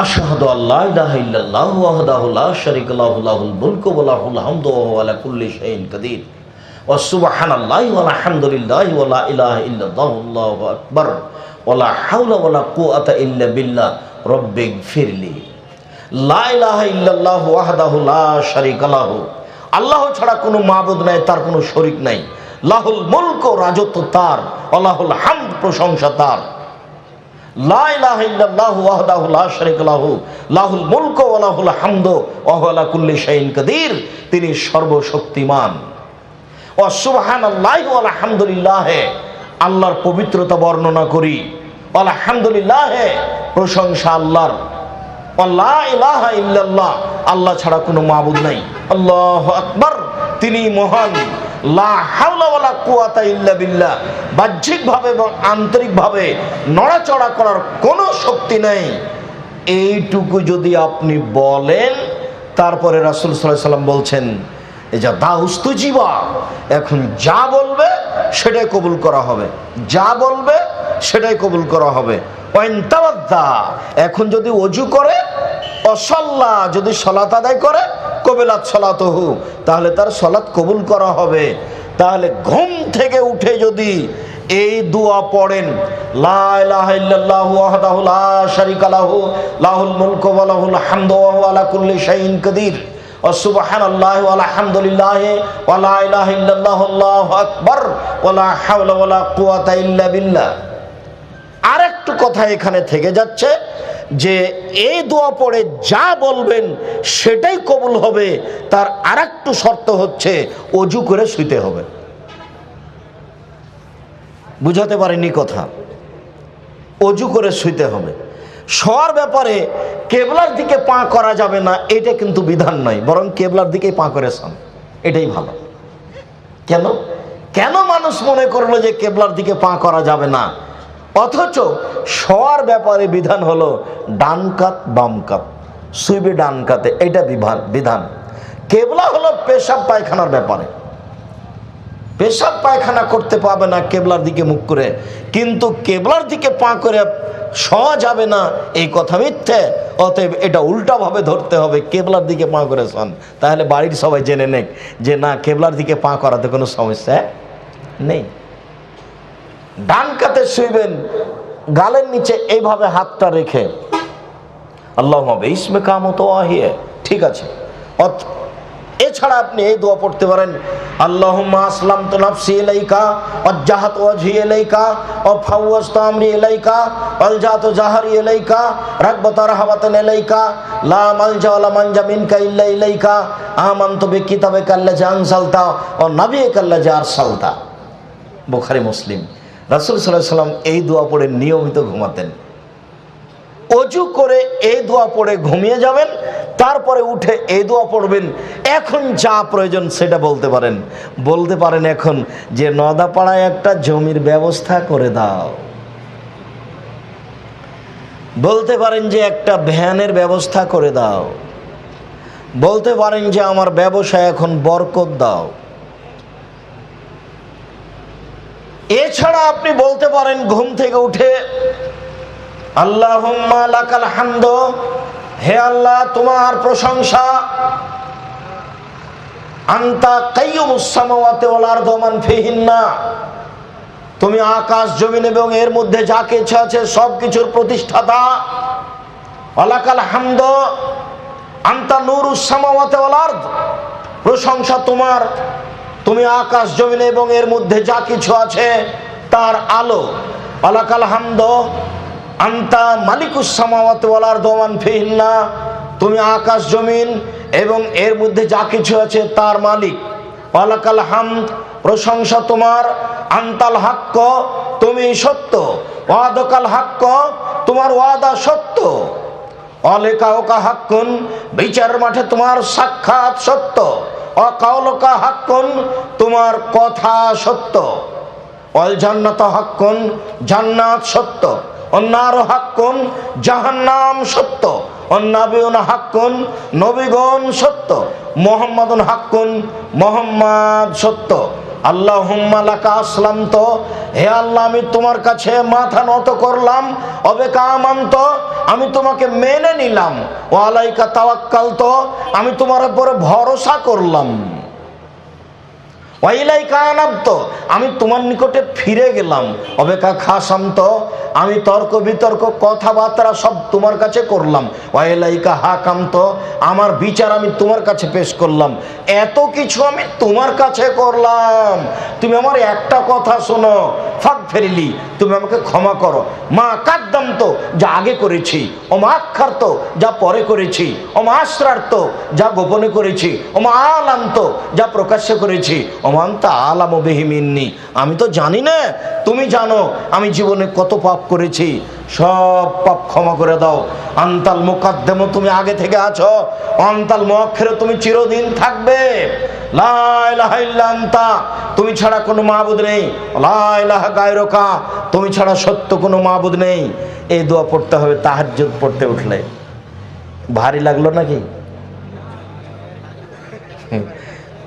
আশহাদু আল্লা ইলাহা ইল্লাল্লাহু ওয়াহদাহু লা শারীকা লাহু লাহুল মুলকু ওয়া লাহুল হামদু ওয়া হুয়া আলা কুল্লি শাইইন কাদির ওয়া সুবহানাল্লাহি ওয়া আলহামদুলিল্লাহি ওয়া লা ইলাহা ইল্লাল্লাহু আল্লাহু আকবার ওয়া লা হাওলা ওয়া লা কুওয়াতা ইল্লা বিল্লাহ রব্বিগফিরলি। লা ইলাহা ইল্লাল্লাহু ওয়াহদাহু লা শারীকা লাহু, আল্লাহ ছাড়া কোনো মাবুদ নাই, তার কোনো শরীক নাই। লাহুল মুলকু, রাজত্ব তার, ওয়া লাহুল হামদ, প্রশংসা তার। লা ইলাহা ইল্লাল্লাহু ওয়াহদাহু লা শারীকা লাহু লাহুল মুলকু ওয়া লাহুল হামদু ওয়া হুয়া আলা কুল্লি শাইইন কাদির, তিনি সর্বশক্তিমান। ওয়া সুবহানাল্লাহি ওয়া আলহামদুলিল্লাহ, আল্লাহর পবিত্রতা বর্ণনা করি। আলহামদুলিল্লাহ, প্রশংসা আল্লাহর। ওয়া লা ইলাহা ইল্লাল্লাহ, আল্লাহ ছাড়া কোনো মাবুদ নাই। আল্লাহু আকবার, তিনি মহান। লা হাওলা ওয়ালা কুওয়াতা ইল্লা বিল্লাহ, বাহ্যিকভাবে এবং আন্তরিকভাবে নড়াচড়া করার কোনো শক্তি নেই। এইটুকু যদি আপনি বলেন, তারপরে রাসূল সাল্লাল্লাহু আলাইহি ওয়াসাল্লাম বলছেন এই যা দাউস্তুজিবা, এখন যা বলবে সেটাই কবুল করা হবে, যা বলবে সেটাই কবুল করা হবে। ওয়াইন তাওয়াদ্দা, এখন যদি ওযু করে, অসাল্লা, যদি সালাত আদায় করে, কবিলাত সালাতুহু, তাহলে তার সালাত কবুল করা হবে। তাহলে ঘুম থেকে উঠে যদি এই দোয়া পড়েন, লা ইলাহা ইল্লাল্লাহু ওয়াহদাহু লা শারীকা লাহু লাহুল মুলকু ওয়া লাহুল হামদু ওয়া হুয়া আলা কুল্লি শাইইন কাদির ওয়া সুবহানাল্লাহি ওয়া আলহামদুলিল্লাহি ওয়া লা ইলাহা ইল্লাল্লাহু আল্লাহু আকবার ওয়া লা হাওলা ওয়া লা কুওয়াতা ইল্লা বিল্লাহ। আরেকটু কথা এখানে থেকে যাচ্ছে যে এই দোয়া পড়ে যা বলবেন সেটাই কবুল হবে। তার আরেকটু শর্ত হচ্ছে ওযু করে শুইতে হবে। বুঝাতে পারিনি কথা? ওযু করে শুইতে হবে। শোয়ার ব্যাপারে কেবলার দিকে পা করা যাবে না, এটা কিন্তু বিধান নয়, বরং কেবলার দিকেই পা করে শোন, এটাই ভালো। কেন কেন মানুষ মনে করলো যে কেবলার দিকে পা করা যাবে না, অথচ শোয়ার ব্যাপারে বিধান হলো ডান কাত বাম কাত, শুইবে ডান কাতে, এটা বিধান। কেবলা হলো পেশাব পায়খানার ব্যাপারে, পেশাব পায়খানা করতে পাবে না কেবলার দিকে মুখ করে, কিন্তু কেবলার দিকে পা করে শোয়া যাবে না এই কথা মিথ্যে। অতএব এটা উল্টাভাবে ধরতে হবে, কেবলার দিকে পা করে শোন। তাহলে বাড়ির সবাই জেনে নেক যে না, কেবলার দিকে পা করাতে কোনো সমস্যা নেই। ডান কাতে শুইবেন, গালের নিচে এইভাবে হাতটা রেখে আল্লাহুম্মা বিসমিকা কামতু ওয়াহিয়া, ঠিক আছে। এছাড়া আপনি এই দোয়া পড়তে পারেন, আল্লাহুম্মা আসলামতু নাফসি ইলাইকা ওয়াজ্জাহাতু ওয়াজহি ইলাইকা ওয়া ফাওয়াজতু আমরি ইলাইকা ওয়ালজাতু জাহরি ইলাইকা রাগবাতা রাহাবাতান ইলাইকা লা মালজা ওয়া লা মানজা মিনকা ইল্লা ইলাইকা আমানতু বিকিতাবিকা আল্লাযী আনসালতা ওয়া নাবিয়িকা আল্লাযী আরসালতা। বুখারী মুসলিম। রাসূল সাল্লাল্লাহু আলাইহি ওয়াসাল্লাম এই দোয়া পড়ে নিয়মিত ঘুমাতেন। ওযু করে এই দোয়া পড়ে ঘুমিয়ে যাবেন, তারপরে উঠে এই দোয়া পড়বেন। এখন যা প্রয়োজন সেটা বলতে পারেন এখন যে নদাপাড়ায় একটা জমির ব্যবস্থা করে দাও, বলতে পারেন যে একটা ভ্যানের ব্যবস্থা করে দাও, বলতে পারেন যে আমার ব্যবসায় এখন বরকত দাও। এছাড়া আপনি বলতে পারেন ঘুম থেকে উঠে, আল্লাহুম্মা লাকাল হামদু, হে আল্লাহ তোমার প্রশংসা, আনতা কাইয়ুমুস সামাওয়াতি ওয়াল আরদি ওয়া মান ফিহিন্না, তুমি আকাশ জমিন এবং এর মধ্যে যা কিছু আছে সবকিছুর প্রতিষ্ঠাতা। ওয়ালাকাল হামদু, আনতা নূরুস সামাওয়াতি ওয়াল আরদ, প্রশংসা তোমার, তুমি আকাশ জমিন এবং এর মধ্যে যা কিছু আছে তার আলো। ওয়ালাকাল হামদু, আনতা মালিকুস সামাওয়াতি ওয়াল আরদি ওয়া মান ফিহিন্না, তুমি আকাশ জমিন এবং এর মধ্যে যা কিছু আছে তার মালিক। ওয়ালাকাল হামদ, প্রশংসা তোমার, আনতাল হাক্ক, তুমি সত্য, ওয়াদাকাল হাক্ক, তোমার ওয়াদা সত্য, অলেকাওকা হাক্কুন, বিচারের মাঠে তোমার সাক্ষাৎ সত্য, অকাউলকা হাক্কুন, তোমার কথা সত্য, অল জান্নাত হাক্কুন, জান্নাত সত্য, অন্নার হাক্কুন, জাহান্নাম সত্য, অন্নাবিউন হাক্কুন, নবীগণ সত্য, মুহাম্মাদুন হাক্কুন, মুহাম্মদ সত্য, আল্লাহুম্মা লাকা আসলামতু, হে আল্লাহ আমি তোমার কাছে মাথা নত করলাম, অবেকা আমানতু, আমি তোমাকে মেনে নিলাম, ওয়া আলাইকা তাওয়াক্কালতু, আমি তোমার উপরে ভরসা করলাম, ওয়া ইলাইকা আনাবতু, আমি তোমার নিকটে ফিরে গেলাম, অবেকা খাসামতু, আমি তর্ক বিতর্ক কথাবার্তা সব তোমার কাছে করলাম, ওয়া ইলাইকা হাকামতু, আমার বিচার আমি তোমার কাছে পেশ করলাম। এত কিছু আমি তোমার কাছে করলাম, তুমি আমার একটা কথা শোনো, ফাগফিরলি, তুমি আমাকে ক্ষমা করো, মা কাদ্দামতু, যা আগে করেছি, ও মা আখারতু, যা পরে করেছি, ও মা আসরারতু, যা গোপনে করেছি, ও মা আলামতু, যা প্রকাশ্যে করেছি, ও মা আনতা আলামু বিহি মিন্নি, আমি তো জানি না, তুমি জানো আমি জীবনে কত পাপ করেছি, সব পাপ ক্ষমা করে দাও। আনতাল মুকাদ্দাম, তুমি আগে থেকে আছো, আনতাল মুআখির, তুমি চিরদিন থাকবে, লা ইলাহা ইল্লা আনতা, তুমি ছাড়া কোনো মাবুদ নেই, লা ইলাহা গায়রুকা, তুমি ছাড়া সত্য কোনো মাবুদ নেই। এই দোয়া পড়তে হবে তাহাজ্জুদ পড়তে উঠলে। ভারী লাগলো নাকি?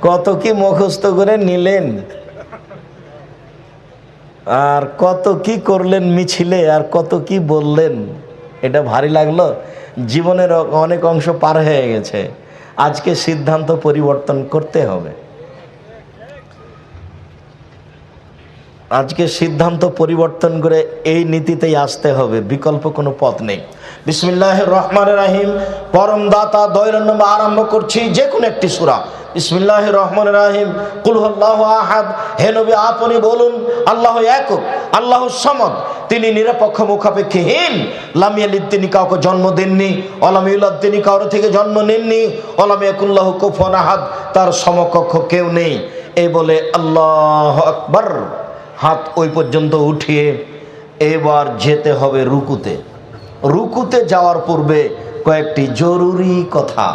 কত কি মুখস্থ করে নিলেন, আর কত কি করলেন মিছিলে, আর কত কি বললেন, এটা ভারী লাগলো? জীবনের অনেক অংশ পার হয়ে গেছে, আজকে সিদ্ধান্ত পরিবর্তন করতে হবে। আজকে সিদ্ধান্ত পরিবর্তন করে এই নীতিতেই আসতে হবে, বিকল্প কোনো পথ নেই। বিসমিল্লাহির রহমানির রহিম, পরম দাতা দয়ালু, আরম্ভ করছি যে কোনো একটি সূরা। বিসমিল্লাহির রহমানির রহিম, কুল হুয়াল্লাহু আহাদ, হে নবী আপনি বলুন আল্লাহ একক, আল্লাহ সামাদ, তিনি নিরপেক্ষ মুখাপেক্ষীহীন, লাম ইয়ালিদ, তিনি কাউকে জন্ম দেননি, ওয়ালাম ইউলাদ, তিনি কারো থেকে জন্ম নেননি, ওয়ালাম ইয়াকুল লাহু কুফুয়ান আহাদ, তার সমকক্ষ কেউ নেই। এই বলে আল্লাহু আকবার, হাত ওই পর্যন্ত উঠিয়ে এবার যেতে হবে রুকুতে। রুকুতে যাওয়ার পূর্বে কয়েকটি জরুরি কথা।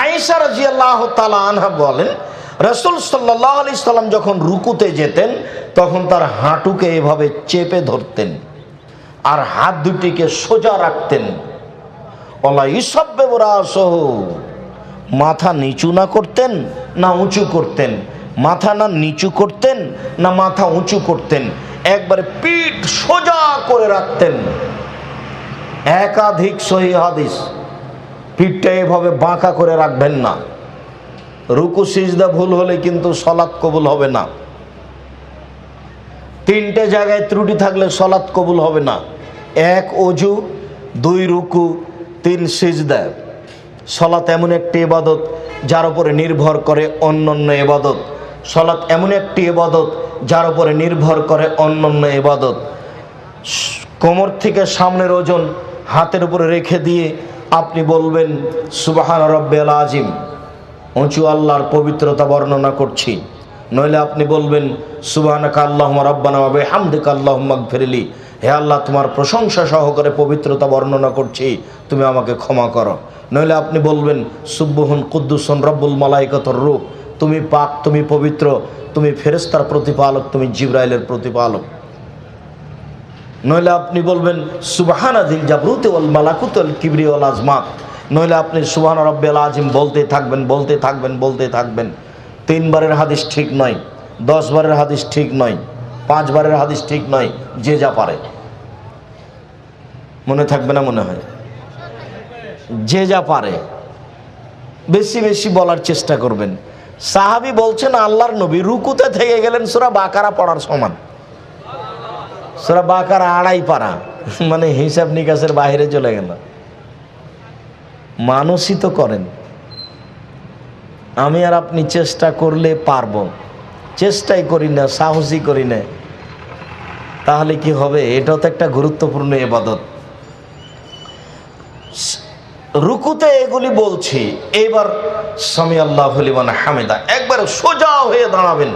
আয়েশা রাদিয়াল্লাহু তাআলা আনহা বলেন, রাসূল সাল্লাল্লাহু আলাইহি সাল্লাম যখন রুকুতে যেতেন তখন তার হাঁটুকে এভাবে চেপে ধরতেন আর হাত দুটিকে সোজা রাখতেন। ওয়ালা ইসাব্বিবু রাসাহু, মাথা নিচু না করতেন না উঁচু করতেন, মাথা না নিচু করতেন না মাথা উঁচু করতেন, একবারে পিঠ সোজা করে রাখতেন। একাধিক সহিহ হাদিস, পিঠটা এভাবে বাঁকা করে রাখবেন না। রুকু সিজদা ভুল হলে কিন্তু সালাত কবুল হবে না। তিনটে জায়গায় ত্রুটি থাকলে সালাত কবুল হবে না। এক ওযু, দুই রুকু, তিন সিজদা। সালাত এমন একটি ইবাদত যার উপরে নির্ভর করে অন্যান্য ইবাদত। সালাত এমন একটি ইবাদত যার উপরে নির্ভর করে অন্যান্য ইবাদত। কোমর থেকে সামনের ওজন হাতের উপরে রেখে দিয়ে আপনি বলবেন সুবহান রাব্বিয়াল আযীম, উঁচু আল্লাহর পবিত্রতা বর্ণনা করছি। নইলে আপনি বলবেন সুবহানাকা আল্লাহুম্মা রাব্বানা ওয়া বিহামদিকা আল্লাহুম্মা ইগফিরলি, হে আল্লাহ তোমার প্রশংসা সহকারে পবিত্রতা বর্ণনা করছি, তুমি আমাকে ক্ষমা করো। নইলে আপনি বলবেন সুবহুন কুদ্দুসুন রব্বুল মালাইকাতুর রূহ, তুমি পাক, তুমি পবিত্র, তুমি ফেরেশতার প্রতিপালক, তুমি জিবরাইলের প্রতিপালক। নইলে আপনি বলবেন সুবহানাযিল জাবরুতি ওয়াল মালাকুতি ওয়াল কিবরি ওয়াল আজমাত। নইলে আপনি সুবহান রাব্বিয়াল আযীম বলতে থাকবেন, বলতে থাকবেন, বলতে থাকবেন। 3 বারের হাদিস ঠিক নয়, 10 বারের হাদিস ঠিক নয়, 5 বারের হাদিস ঠিক নয়, যে যা পারে। মনে থাকবে না মনে হয়? যে যা পারে বেশি বেশি বলার চেষ্টা করবেন। সাহাবী বলছেন আল্লাহর নবী রুকুতে থেকে গেলেন সূরা বাকারা পড়ার সমান। সূরা বাকারা 2.5 পারা, মানে হিসাব নিকাশের বাইরে চলে গেল। মানুষই তো করেন, আমি আর আপনি চেষ্টা করলে পারবো, চেষ্টাই করি না, সাহসই করি না, তাহলে কি হবে? এটাও তো একটা গুরুত্বপূর্ণ ইবাদত। রুকুতে এগুলি বলছি। এবার সামি আল্লাহু লিমান হামিদা, একবার সোজা হয়ে দাঁড়াবেন।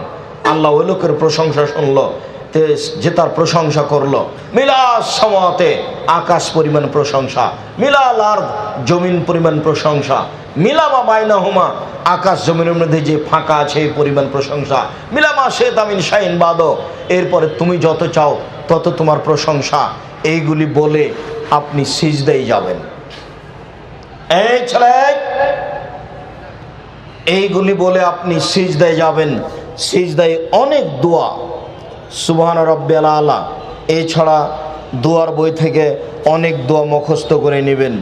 আল্লাহ ওই লোকের প্রশংসা শুনলো যে তার প্রশংসা করলো। মিলাস সামাতে, আকাশ পরিমাণ প্রশংসা, মিলাল আরদ, জমিন পরিমাণ প্রশংসা, মিলামা বাইনাহুমা, আকাশ জমিনের মধ্যে যে ফাঁকা আছে এই পরিমাণ প্রশংসা, মিলামা শেতা মিন শাইন বাদো, এরপরে তুমি যত চাও তত তোমার প্রশংসা। এইগুলি বলে আপনি সিজদায় যাবেন। এই ছেলে এইগুলি বলে আপনি সিজদায় যাবেন। সিজদায় অনেক দোয়া, সুবহান রাব্বিয়াল আলা, এছাড়া দোয়ার বই থেকে অনেক দোয়া মুখস্থ করে নেবেন।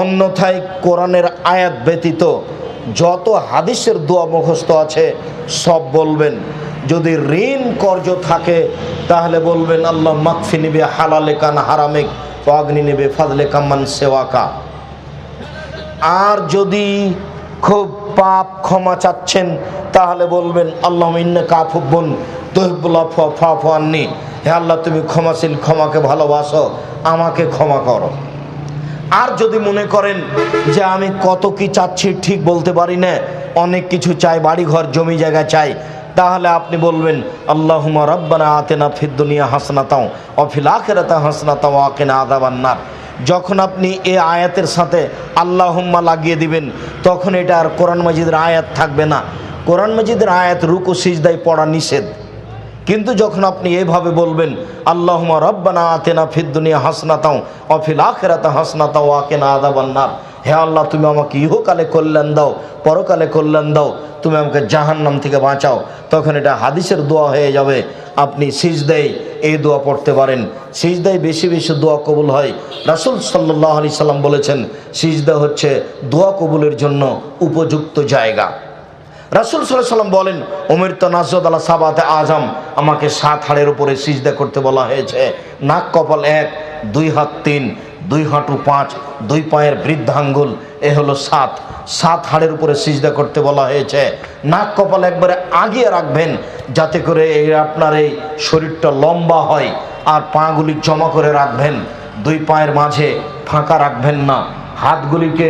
অন্যথায় কোরআনের আয়াত ব্যতীত যত হাদিসের দোয়া মুখস্থ আছে সব বলবেন। যদি ঋণ কর্জ থাকে তাহলে বলবেন আল্লাহ মাকফি নিবে হালালে কান হারামেক অগ্নি নেবে ফাজলে কামান সেওয়াকা। আর যদি খুব পাপ ক্ষমা চাচ্ছেন তাহলে বলবেন আল্লাহ ইন্নাকা আফুবুন তুহিব্বুল আফওয়া ফাফু আন্নি, হে আল্লাহ তুমি ক্ষমাশীল, ক্ষমাকে ভালোবাসো, আমাকে ক্ষমা করো। আর যদি মনে করেন যে আমি কত কি চাচ্ছি ঠিক বলতে পারি না, অনেক কিছু চাই, বাড়ি ঘর জমি জায়গা চাই, তাহলে আপনি বলবেন আল্লাহুম্মা রাব্বানা আতিনা ফিদ দুনিয়া হাসানাতাও ওয়া ফিল আখিরাতি হাসানাতাও ওয়া কিনা আযাবান্নার। যখন আপনি এই আয়াতের সাথে আল্লাহুম্মা লাগিয়ে দিবেন তখন এটা আর কোরআন মাজিদের আয়াত থাকবে না। কোরআন মাজিদের আয়াত রুকু সিজদায় পড়া নিষেধ। কিন্তু যখন আপনি এইভাবে বলবেন আল্লাহুম্মা রাব্বানা আতিনা ফিদ দুনিয়া হাসানাতাও ওয়া ফিল আখিরাতি হাসানাতাও ওয়া কিনা আযাবান্নার, হে আল্লাহ তুমি আমাকে ইহকালে কল্যাণ দাও, পরকালে কল্যাণ দাও, তুমি আমাকে জাহান্নাম থেকে বাঁচাও, তখন এটা হাদিসের দোয়া হয়ে যাবে। আপনি সিজদায় এই দোয়া পড়তে পারেন। সিজদায় বেশি বেশি দোয়া কবুল হয়। রাসূল সাল্লাল্লাহু আলাইহি সাল্লাম বলেছেন সিজদা হচ্ছে দোয়া কবুলের জন্য উপযুক্ত জায়গা। রাসূল সাল্লাল্লাহু আলাইহি সাল্লাম বলেন উমিরতু নাসজুদ আলা সাবাতে আযম, আমাকে 7 হাড়ের উপরে সিজদা করতে বলা হয়েছে। নাক কপাল 1, 2 হাত 3, 2 হাঁটু 5, 2 পায়ের বৃদ্ধাঙ্গুল, এ হলো 7 হাড়ের উপরে সিজদা করতে বলা হয়েছে। নাক কপাল একবারে আগিয়ে রাখবেন যাতে করে আপনার এই শরীরটা লম্বা হয়, আর পাগুলি জমা করে রাখবেন, 2 পায়ের মাঝে ফাঁকা রাখবেন না, হাতগুলিকে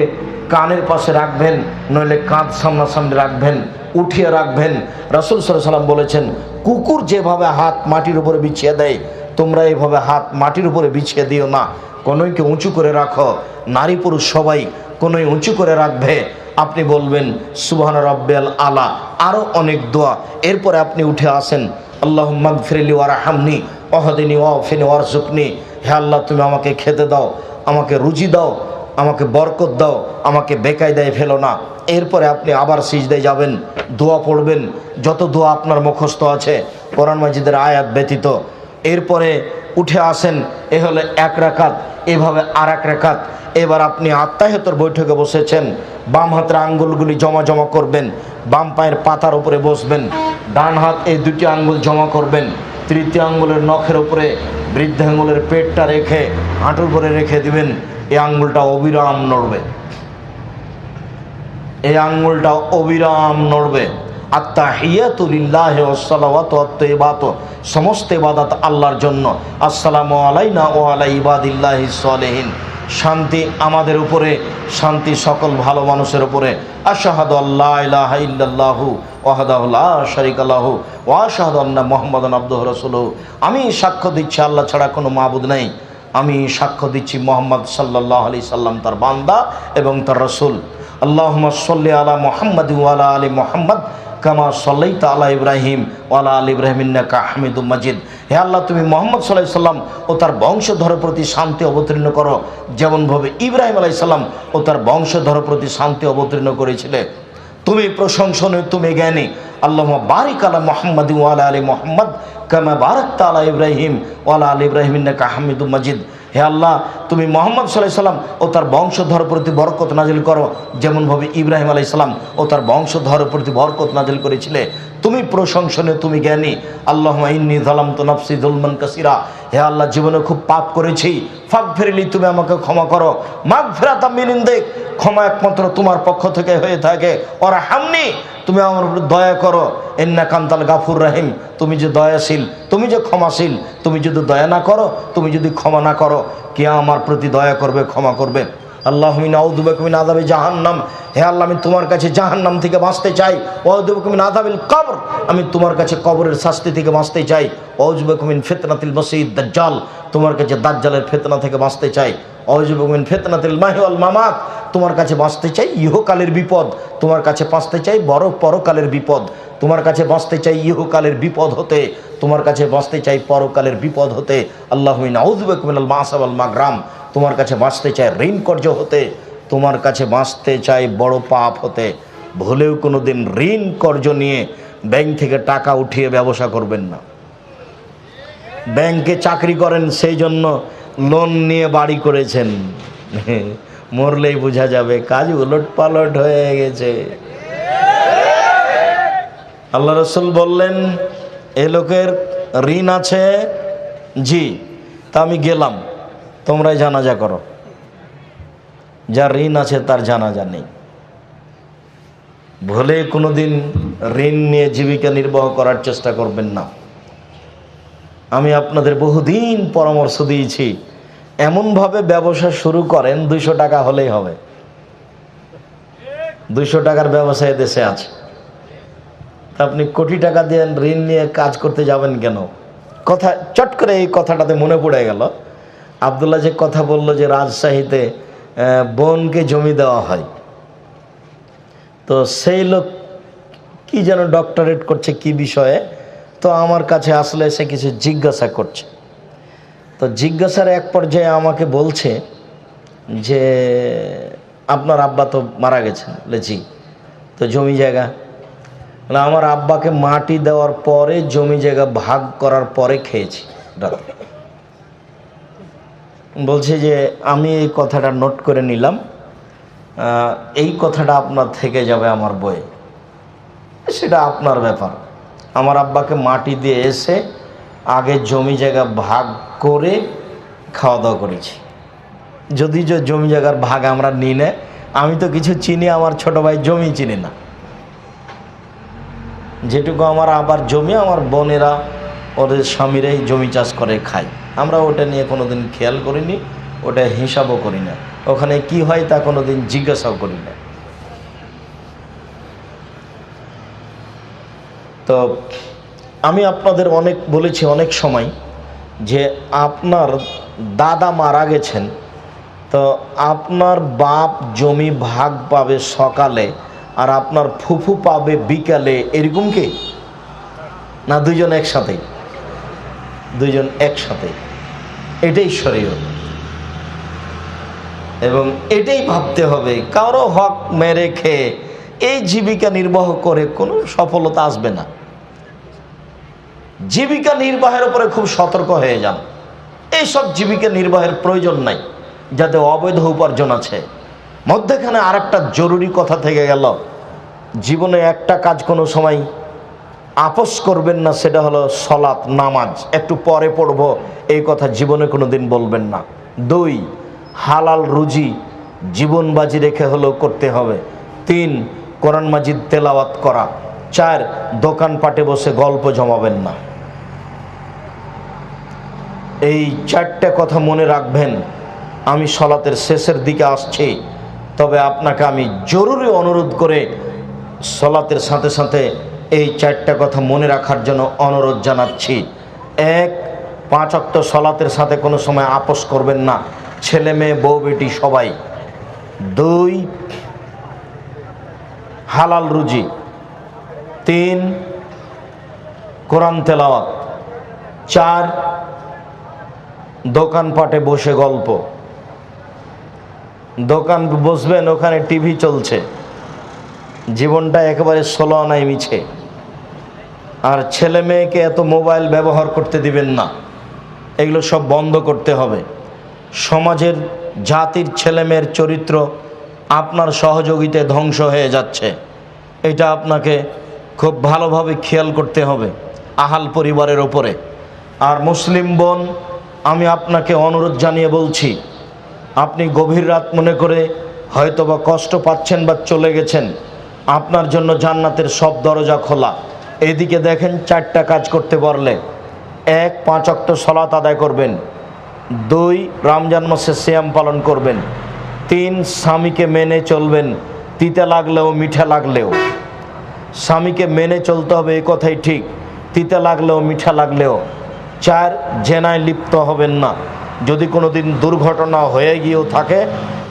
কানের পাশে রাখবেন, নইলে কাঁধ সামনাসামনি রাখবেন, উঠিয়ে রাখবেন। রাসূল সাল্লাল্লাহু আলাইহি সাল্লাম বলেছেন কুকুর যেভাবে হাত মাটির উপরে বিছিয়ে দেয় তোমরা এইভাবে হাত মাটির উপরে বিছিয়ে দিও না, কোনোইকে উঁচু করে রাখো, নারী পুরুষ সবাই কোনোই উঁচু করে রাখবে। আপনি বলবেন সুবহান রাব্বিয়াল আলা, আরও অনেক দোয়া। এরপরে আপনি উঠে আসেন আল্লাহুম্মা গফিরলি ওয়ারহামনি ওয়াহদিনি ওয়াফিনি ওয়ারযুকনি, হে আল্লাহ তুমি আমাকে খেতে দাও, আমাকে রুজি দাও, আমাকে বরকত দাও, আমাকে বেকায়দায় ফেলো না। এরপরে আপনি আবার সিজদায় যাবেন, দোয়া পড়বেন, যত দোয়া আপনার মুখস্থ আছে কোরআন মাজিদের আয়াত ব্যতীত। এরপরে উঠে আসেন, এ হলো 1 রাকাত, এভাবে আর 1 রাকাত। এবার আপনি আত্তাহিয়াতের বৈঠকে বসেছেন, বাম হাতের আঙ্গুলগুলি জমা জমা করবেন, বাম পায়ের পাতার উপরে বসবেন, ডান হাত এই 2টি আঙ্গুল জমা করবেন, তৃতীয় আঙ্গুলের নখের উপরে বৃদ্ধাঙ্গুলের পেটটা রেখে হাঁটুর উপরে রেখে দিবেন। এই আঙ্গুলটা অবিরাম নড়বে, এই আঙ্গুলটা অবিরাম নড়বে। আত্তাহিয়াতু লিল্লাহি ওয়াস সালাওয়াতু ওয়াত তাইয়্যিবাতু, সমস্ত ইবাদত আল্লাহর জন্য। আসসালামু আলাইনা ওয়া আলা ইবাদিল্লাহিস সালিহিন, শান্তি আমাদের উপরে, শান্তি সকল ভালো মানুষের উপরে। আশহাদু আল্লা ইলাহা ইল্লাল্লাহু ওয়াহদাহু লা শারীকা লাহু ওয়া আশহাদু আন্না মুহাম্মাদান আবদুহু রাসূলুহু, আমি সাক্ষ্য দিচ্ছি আল্লাহ ছাড়া কোনো মাবুদ নাই, আমি সাক্ষ্য দিচ্ছি মুহাম্মদ সাল্লাল্লাহু আলাইহি সাল্লাম তার বান্দা এবং তার রাসূল। আল্লাহুম্মা সাল্লি আলা মুহাম্মাদ ওয়া আলা আলি মুহাম্মাদ কামা সাল্লাইতা আলা ইব্রাহিম ওয়া আলা আলি ইব্রাহিম ইন্নাকা হামিদুম মাজিদ, হে আল্লাহ তুমি মুহাম্মদ সাল্লাল্লাহু আলাইহি সাল্লাম ও তার বংশধরের প্রতি শান্তি অবতীর্ণ করো যেমনভাবে ইব্রাহিম আলাইহিস সালাম ও তার বংশধরের প্রতি শান্তি অবতীর্ণ করেছিলে। তুমি প্রশংসনীয়, তুমি জ্ঞানী। আল্লাহুম্মা বারিক আলা মুহাম্মাদ ওয়া আলা আলি মুহাম্মাদ কামা বারাকতা আলা ইব্রাহিম ওয়া আলা আলি ইব্রাহিম ইন্নাকা হামিদুম মাজিদ, হে আল্লাহ তুমি মুহাম্মদ সাল্লাল্লাহু আলাইহি সাল্লাম ও তার বংশধরের প্রতি বরকত নাজিল করো যেমনভাবে ইব্রাহিম আলাইহিস সালাম ও তার বংশধরের প্রতি বরকত নাজিল করেছিলে। তুমি প্রশংসনীয়, তুমি জ্ঞানী। আল্লাহুম্মা ইন্নী যালামতু নাফসি যুলমান কাসীরা, হে আল্লাহ জীবনে খুব পাপ করেছি, ফাগফিরলি তুমি আমাকে ক্ষমা করো। মাগফিরাতাম মিন ইনদিক, ক্ষমা একমাত্র তোমার পক্ষ থেকে হয়ে থাকে। ওয়ারহামনি, তুমি আমার উপর দয়া করো। ইন্নাকা আনতাল গাফুর রহিম, তুমি যে দয়াশীল, তুমি যে ক্ষমাশীল, তুমি যদি দয়া না করো, তুমি যদি ক্ষমা না করো, কে আমার প্রতি দয়া করবে, ক্ষমা করবে? আল্লাহুম্মা আউযু বিকা মিন আযাবি জাহান্নাম, হে আল্লাহ আমি তোমার কাছে জাহান্নাম থেকে বাঁচতে চাই। ওয়া আউযু বিকা মিন আযাবিল কবর, আমি তোমার কাছে কবরের শাস্তি থেকে বাঁচতে চাই। ওয়া আউযু বিকা মিন ফিতনাতিল মাসিহিদ দাজ্জাল, তোমার কাছে দাজ্জালের ফিতনা থেকে বাঁচতে চাই। ওয়া আউযু বিকা মিন ফিতনাতিল মাহি ওয়াল মামাত, তোমার কাছে বাঁচতে চাই ইহকালের বিপদ, তোমার কাছে বাঁচতে চাই বড় পরকালের বিপদ, তোমার কাছে বাঁচতে চাই ইহকালের বিপদ হতে, তোমার কাছে বাঁচতে চাই পরকালের বিপদ হতে। আল্লাহুম্মা আউযু বিকা মিনাল মা'সা ওয়াল মাগরাম, তোমার কাছে বাঁচতে চাই ঋণ কর্য হতে, তোমার কাছে বাঁচতে চাই বড় পাপ হতে। ভুলেও কোনোদিন ঋণ কর্জ নিয়ে ব্যাংক থেকে টাকা উঠিয়ে ব্যবসা করবেন না। ব্যাংকে চাকরি করেন সেই জন্য লোন নিয়ে বাড়ি করেছেন, মরলেই বোঝা যাবে কাজ উলট পালট হয়ে গেছে। আল্লাহ রসুল বললেন এ লোকের ঋণ আছে, জি, তা আমি গেলাম, তোমরাই জানাজা করো। যার ঋণ আছে তার জানাজা নেই। ভুলে কোনোদিন ঋণ নিয়ে জীবিকা নির্বাহ করার চেষ্টা করবেন না। আমি আপনাদের বহুদিন পরামর্শ দিয়েছি, এমনভাবে ব্যবসা শুরু করেন 200 টাকা হলেই হবে। 200 টাকার ব্যবসা দেশে আছে, তা আপনি কোটি টাকা দিয়ে ঋণ নিয়ে কাজ করতে যাবেন কেন? কথা চট করে এই কথাটাতে মনে পড়ে গেল, আব্দুল্লাহ যে কথা বললো যে রাজশাহীতে বোনকে জমি দেওয়া হয়, তো সেই লোক কি যেন ডক্টরেট করছে কি বিষয়ে, তো আমার কাছে আসলে সে কিছু জিজ্ঞাসা করছে। তো জিজ্ঞাসার এক পর্যায়ে আমাকে বলছে যে আপনার আব্বা তো মারা গেছেন। বলে জি। তো জমি জায়গা? বলে আমার আব্বাকে মাটি দেওয়ার পরে জমি জায়গা ভাগ করার পরে খেয়েছি রাতে। বলছে যে আমি এই কথাটা নোট করে নিলাম, এই কথাটা আপনার থেকে যাবে আমার বইয়ে, সেটা আপনার ব্যাপার। আমার আব্বাকে মাটি দিয়ে এসে আগে জমি জায়গা ভাগ করে খাওয়া দাওয়া করেছি। যদি যে জমি জায়গার ভাগ আমরা নিই না, আমি তো কিছু চিনি, আমার ছোট ভাই জমি চিনি না। যেটুকু আমার আবার জমি, আমার বোনেরা ওদের স্বামীরাই জমি চাষ করে খায়, আমরা ওটা নিয়ে কোনোদিন খেয়াল করিনি, ওটা হিসাবও করি না, ওখানে কি হয় তা কোনোদিন জিজ্ঞাসাও করি না। তো আমি আপনাদের অনেক বলেছি অনেক সময় যে আপনার দাদা মারা গেছেন, তো আপনার বাপ জমি ভাগ পাবে সকালে আর আপনার ফুফু পাবে বিকালে, এরকম কি না? দুইজন একসাথে, দুইজন একসাথে, এটাই শরীয়ত। এবং এটাই ভাবতে হবে, কারো হক মেরে খেয়ে এই জীবিকা নির্বাহ করে কোনো সফলতা আসবে না। জীবিকা নির্বাহের উপরে খুব সতর্ক হয়ে যান। এইসব জীবিকা নির্বাহের প্রয়োজন নাই, যাতে অবৈধ উপার্জন আছে। মধ্যেখানে আর একটা জরুরি কথা থেকে গেল, জীবনে একটা কাজ কোনো সময় আপোষ করবেন না, সেটা হলো সলাৎ, নামাজ একটু পরে পড়বো, এই কথা জীবনে কোনো দিন বলবেন না। 2, হালাল রুজি জীবন বাজি রেখে হলেও করতে হবে। 3, কোরআন মাজিদ তেলাওয়াত করা। 4, দোকানপাটে বসে গল্প জমাবেন না। এই 4টা কথা মনে রাখবেন। আমি সলাতের শেষের দিকে আসছি, তবে আপনাকে আমি জরুরি অনুরোধ করে সলাতের সাথে সাথে এই 4টা কথা মনে রাখার জন্য অনুরোধ জানাচ্ছি। 1, 5 ওয়াক্ত সলাতের সাথে কোনো সময় আপোষ করবেন না, ছেলে মেয়ে বউ বেটি সবাই। 2, হালাল রুজি। 3, কোরআন তেলাওয়াত। 4, দোকানপাটে বসে গল্প। দোকান বসবেন, ওখানে টিভি চলছে, জীবনটা একেবারে ষোলো আনায় মিছে। আর ছেলে মেয়েকে এত মোবাইল ব্যবহার করতে দিবেন না, এগুলো সব বন্ধ করতে হবে। সমাজের জাতির ছেলেমেয়ের চরিত্র আপনার সহযোগিতায় ধ্বংস হয়ে যাচ্ছে, এটা আপনাকে খুব ভালোভাবে খেয়াল করতে হবে আহাল পরিবারের ওপরে। আর মুসলিম বোন, আমি আপনাকে অনুরোধ জানিয়ে বলছি, আপনি গভীর রাত মনে করে হয়তোবা কষ্ট পাচ্ছেন বা চলে গেছেন, আপনার জন্য জান্নাতের সব দরজা খোলা। এদিকে দেখেন 4টা কাজ করতে পারলে, 1, 5 ওয়াক্ত সালাত আদায় করবেন। 2, রমজান মাসে সিয়াম পালন করবেন। 3, স্বামীকে মেনে চলবেন, তিতা লাগলেও মিঠা লাগলেও। স্বামীকে মেনে চলতে হবে, এই কথাই ঠিক, তিতা লাগলেও মিঠা লাগলেও। 4, জেনায় লিপ্ত হবেন না। যদি কোনো দিন দুর্ঘটনা হয়ে গিয়েও থাকে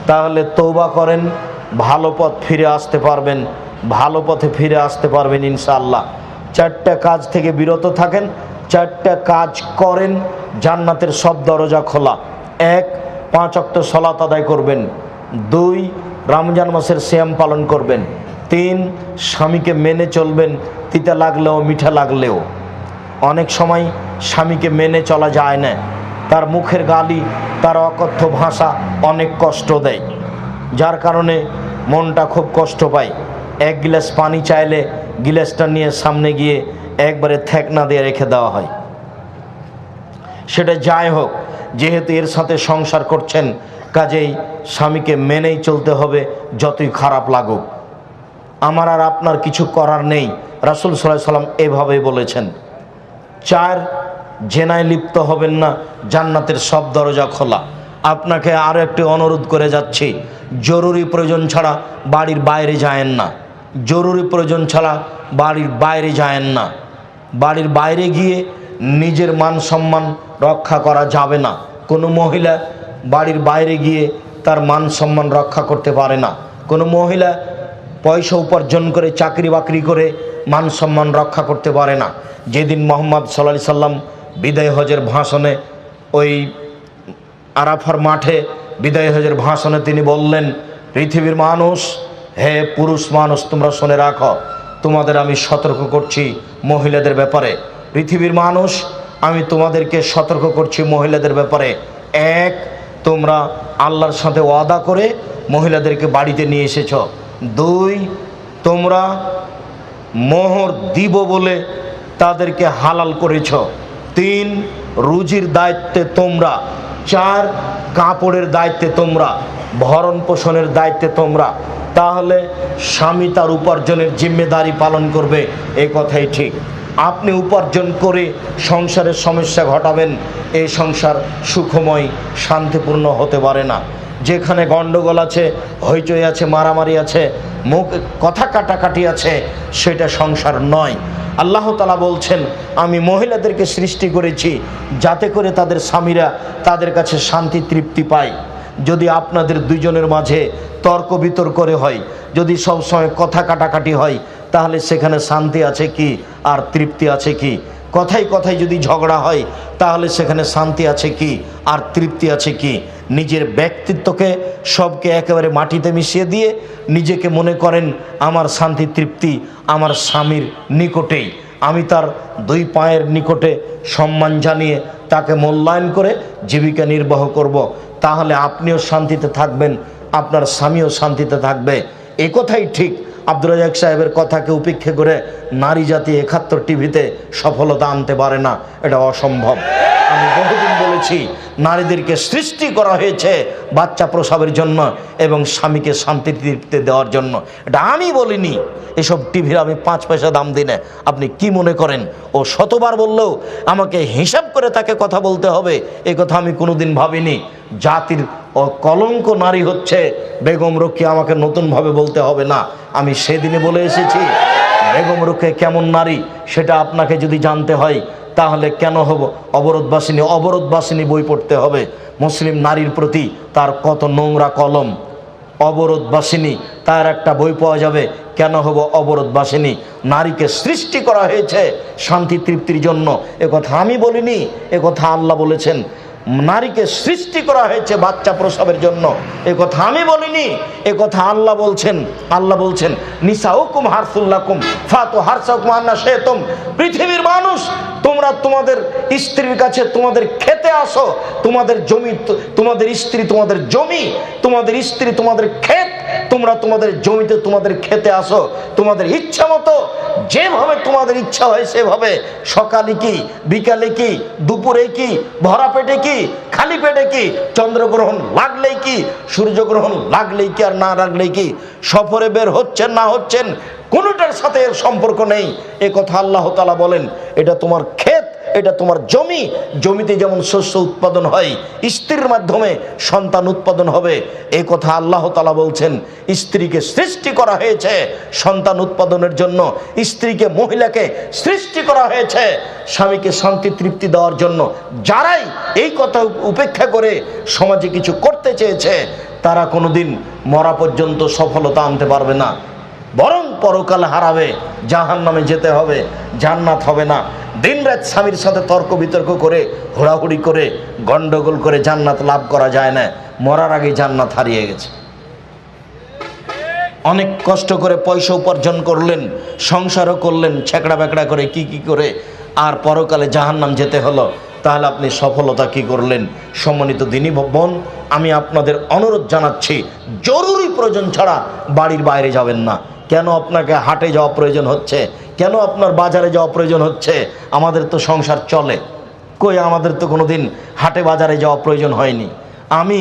তাহলে তওবা করেন, ভালো পথ ফিরে আসতে পারবেন, ভালো পথে ফিরে আসতে পারবেন ইনশাআল্লাহ। 4টা কাজ থেকে বিরত থাকেন, 4টা কাজ করেন, জান্নাতের সব দরজা খোলা। 1, 5 ওয়াক্ত সালাত আদায় করবেন। 2, রমজান মাসের সিয়াম পালন করবেন। 3, স্বামীকে মেনে চলবেন, তিতা লাগলেও মিঠা লাগলেও। অনেক সময় স্বামীকে মেনে চলা যায় না, তার মুখের গালি, তার অকথ্য ভাষা অনেক কষ্ট দেয়, যার কারণে মনটা খুব কষ্ট পায়। 1 গিলাস পানি চাইলে গিলাসটা নিয়ে সামনে গিয়ে একবারে থেকনা দিয়ে রেখে দেওয়া হয়। সেটা যাই হোক, যেহেতু এর সাথে সংসার করছেন, কাজেই স্বামীকে মেনেই চলতে হবে, যতই খারাপ লাগুক। আমার আর আপনার কিছু করার নেই, রাসূল সাল্লাল্লাহু আলাইহি সাল্লাম এভাবে বলেছেন। 4, জেনায় লিপ্ত হবেন না, জান্নাতের সব দরজা খোলা। আপনাকে আরও একটি অনুরোধ করে যাচ্ছি, জরুরি প্রয়োজন ছাড়া বাড়ির বাইরে যায়েন না। জরুরি প্রয়োজন ছাড়া বাড়ির বাইরে যায়েন না। বাড়ির বাইরে গিয়ে নিজের মান সম্মান রক্ষা করা যাবে না। কোনো মহিলা বাড়ির বাইরে গিয়ে তার মান সম্মান রক্ষা করতে পারে না। কোনো মহিলা পয়সা উপার্জন করে, চাকরি বাকরি করে মান সম্মান রক্ষা করতে পারে না। যেদিন মুহাম্মদ সাল্লাল্লাহু আলাইহি সাল্লাম বিদায় হজের ভাষণে, ওই আরাফার মাঠে বিদায় হজের ভাষণে তিনি বললেন, পৃথিবীর মানুষ, হে পুরুষ মানুষ, তোমরা শুনে রাখো, তোমাদের আমি সতর্ক করছি মহিলাদের ব্যাপারে। পৃথিবীর মানুষ, আমি তোমাদেরকে সতর্ক করছি মহিলাদের ব্যাপারে। 1, তোমরা আল্লাহর সাথে ওয়াদা করে মহিলাদেরকে বাড়িতে নিয়ে এসেছ। 2, তোমরা মোহর দিব বলে তাদেরকে হালাল করেছ। 3, রুজির দায়িত্বে তোমরা। 4, কাপড়ের দায়িত্বে তোমরা, ভরণ পোষণের দায়িত্বে তোমরা। তাহলে স্বামী তার উপার্জনের জিম্মেদারি পালন করবে, এ কথাই ঠিক। আপনি উপার্জন করে সংসারের সমস্যা ঘটাবেন, এই সংসার সুখময় শান্তিপূর্ণ হতে পারে না। যেখানে গন্ডগোল আছে, হইচই আছে, মারামারি আছে, মুখ কথা কাটাকাটি আছে, সেটা সংসার নয়। আল্লাহ তাআলা বলছেন, আমি মহিলাদেরকে সৃষ্টি করেছি যাতে করে তাদের স্বামীরা তাদের কাছে শান্তি তৃপ্তি পায়। যদি আপনাদের দুইজনের মাঝে তর্ক বিতর্ক হয়, যদি সবসময় কথা কাটাকাটি হয়, তাহলে সেখানে শান্তি আছে কি আর তৃপ্তি আছে কি? কথায় কথায় যদি ঝগড়া হয়, তাহলে সেখানে শান্তি আছে কি আর তৃপ্তি আছে কি? নিজের ব্যক্তিত্বকে সবকে একেবারে মাটিতে মিশিয়ে দিয়ে নিজেকে মনে করেন আমার শান্তি তৃপ্তি আমার স্বামীর নিকটেই, আমি তার 2 পায়ের নিকটে সম্মান জানিয়ে তাকে মূল্যায়ন করে জীবিকা নির্বাহ করব। তাহলে আপনিও শান্তিতে থাকবেন, আপনার স্বামীও শান্তিতে থাকবে। এ কথাই ঠিক। আব্দুর রাজ্জাক সাহেবের কথাকে উপেক্ষা করে নারী জাতি 71 টিভিতে সফলতা আনতে পারে না, এটা অসম্ভব। আমি বহুদিন বলেছি, নারীদেরকে সৃষ্টি করা হয়েছে বাচ্চা প্রসবের জন্য এবং স্বামীকে শান্তি তৃপ্তি দেওয়ার জন্য। এটা আমি বলিনি, এসব টিভির আমি 5 পয়সা দাম দিই না। আপনি কি মনে করেন ও শতবার বললেও আমাকে হিসাব করে তাকে কথা বলতে হবে, এ কথা আমি কোনোদিন ভাবিনি। জাতির কলঙ্ক নারী হচ্ছে বেগম রোকেয়া, আমাকে নতুনভাবে বলতে হবে না। আমি সেদিনে বলে এসেছি, বেগম রোকেয়া কেমন নারী সেটা আপনাকে যদি জানতে হয়, তাহলে কেন হব অবরোধবাসিনী বই পড়তে হবে। মুসলিম নারীর প্রতি তার কত নোংরা কলম। অবরোধবাসিনী, তার একটা বই পাওয়া যাবে। কেন হব অবরোধবাসিনী? নারীকে সৃষ্টি করা হয়েছে শান্তি তৃপ্তির জন্য, এ কথা আমি বলিনি, এ কথা আল্লাহ বলেছেন। নারীকে সৃষ্টি করা হয়েছে বাচ্চা প্রসবের জন্য, এ কথা আমি বলিনি, এ কথা আল্লাহ বলছেন। আল্লাহ বলছেন, নিসাউকুম হারসুল লাকুম ফাতু হারসাকুম আন্না শি'তুম। পৃথিবীর মানুষ, তোমরা তোমাদের স্ত্রীর কাছে তোমাদের খেতে আসো। তোমাদের জমি, তোমাদের স্ত্রী তোমাদের জমি, তোমাদের স্ত্রী তোমাদের ক্ষেত। তোমরা তোমাদের জমিতে তোমাদের খেতে আসো, তোমাদের ইচ্ছা মতো, যেভাবে তোমাদের ইচ্ছা হয় সেভাবে। সকালে কি, বিকালে কি, দুপুরে কি, ভরা পেটে কি, খালি পেটে কি, চন্দ্রগ্রহণ লাগলেই কি, সূর্যগ্রহণ লাগলেই কি আর না লাগলেই কি, সফরে বের হচ্ছেন না হচ্ছেন, কোনোটার সাথে এর সম্পর্ক নেই। এ কথা আল্লাহ তাআলা বলেন। এটা তোমার ক্ষেত, এটা তোমার জমি। জমিতে যেমন শস্য উৎপাদন হয়, স্ত্রীর মাধ্যমে সন্তান উৎপাদন হবে, এই কথা আল্লাহ তাআলা বলছেন। স্ত্রীকে সৃষ্টি করা হয়েছে সন্তান উৎপাদনের জন্য, স্ত্রীকে, মহিলাকে সৃষ্টি করা হয়েছে স্বামীকে শান্তি তৃপ্তি দেওয়ার জন্য। যারাই এই কথা উপেক্ষা করে সমাজে কিছু করতে চেয়েছে, তারা কোনোদিন মরা পর্যন্ত সফলতা আনতে পারবে না, বরং পরকাল হারাবে, জাহান্নামে যেতে হবে, জান্নাত হবে না। দিনরাত স্বামীর সাথে তর্ক বিতর্ক করে, হুড়াহুড়ি করে, গন্ডগোল করে জান্নাত লাভ করা যায় না। মরার আগে জান্নাত হারিয়ে গেছে। অনেক কষ্ট করে পয়সা উপার্জন করলেন, সংসারও করলেন ছেঁকড়া বেকড়া করে কি করে, আর পরকালে জাহান্নাম যেতে হলো, তাহলে আপনি সফলতা কি করলেন? সম্মানিত দিনী বোন, আমি আপনাদের অনুরোধ জানাচ্ছি, জরুরি প্রয়োজন ছাড়া বাড়ির বাইরে যাবেন না। কেন আপনাকে হাটে যাওয়া প্রয়োজন হচ্ছে? কেন আপনার বাজারে যাওয়া প্রয়োজন হচ্ছে? আমাদের তো সংসার চলে, কই আমাদের তো কোনো দিন হাটে বাজারে যাওয়া প্রয়োজন হয়নি। আমি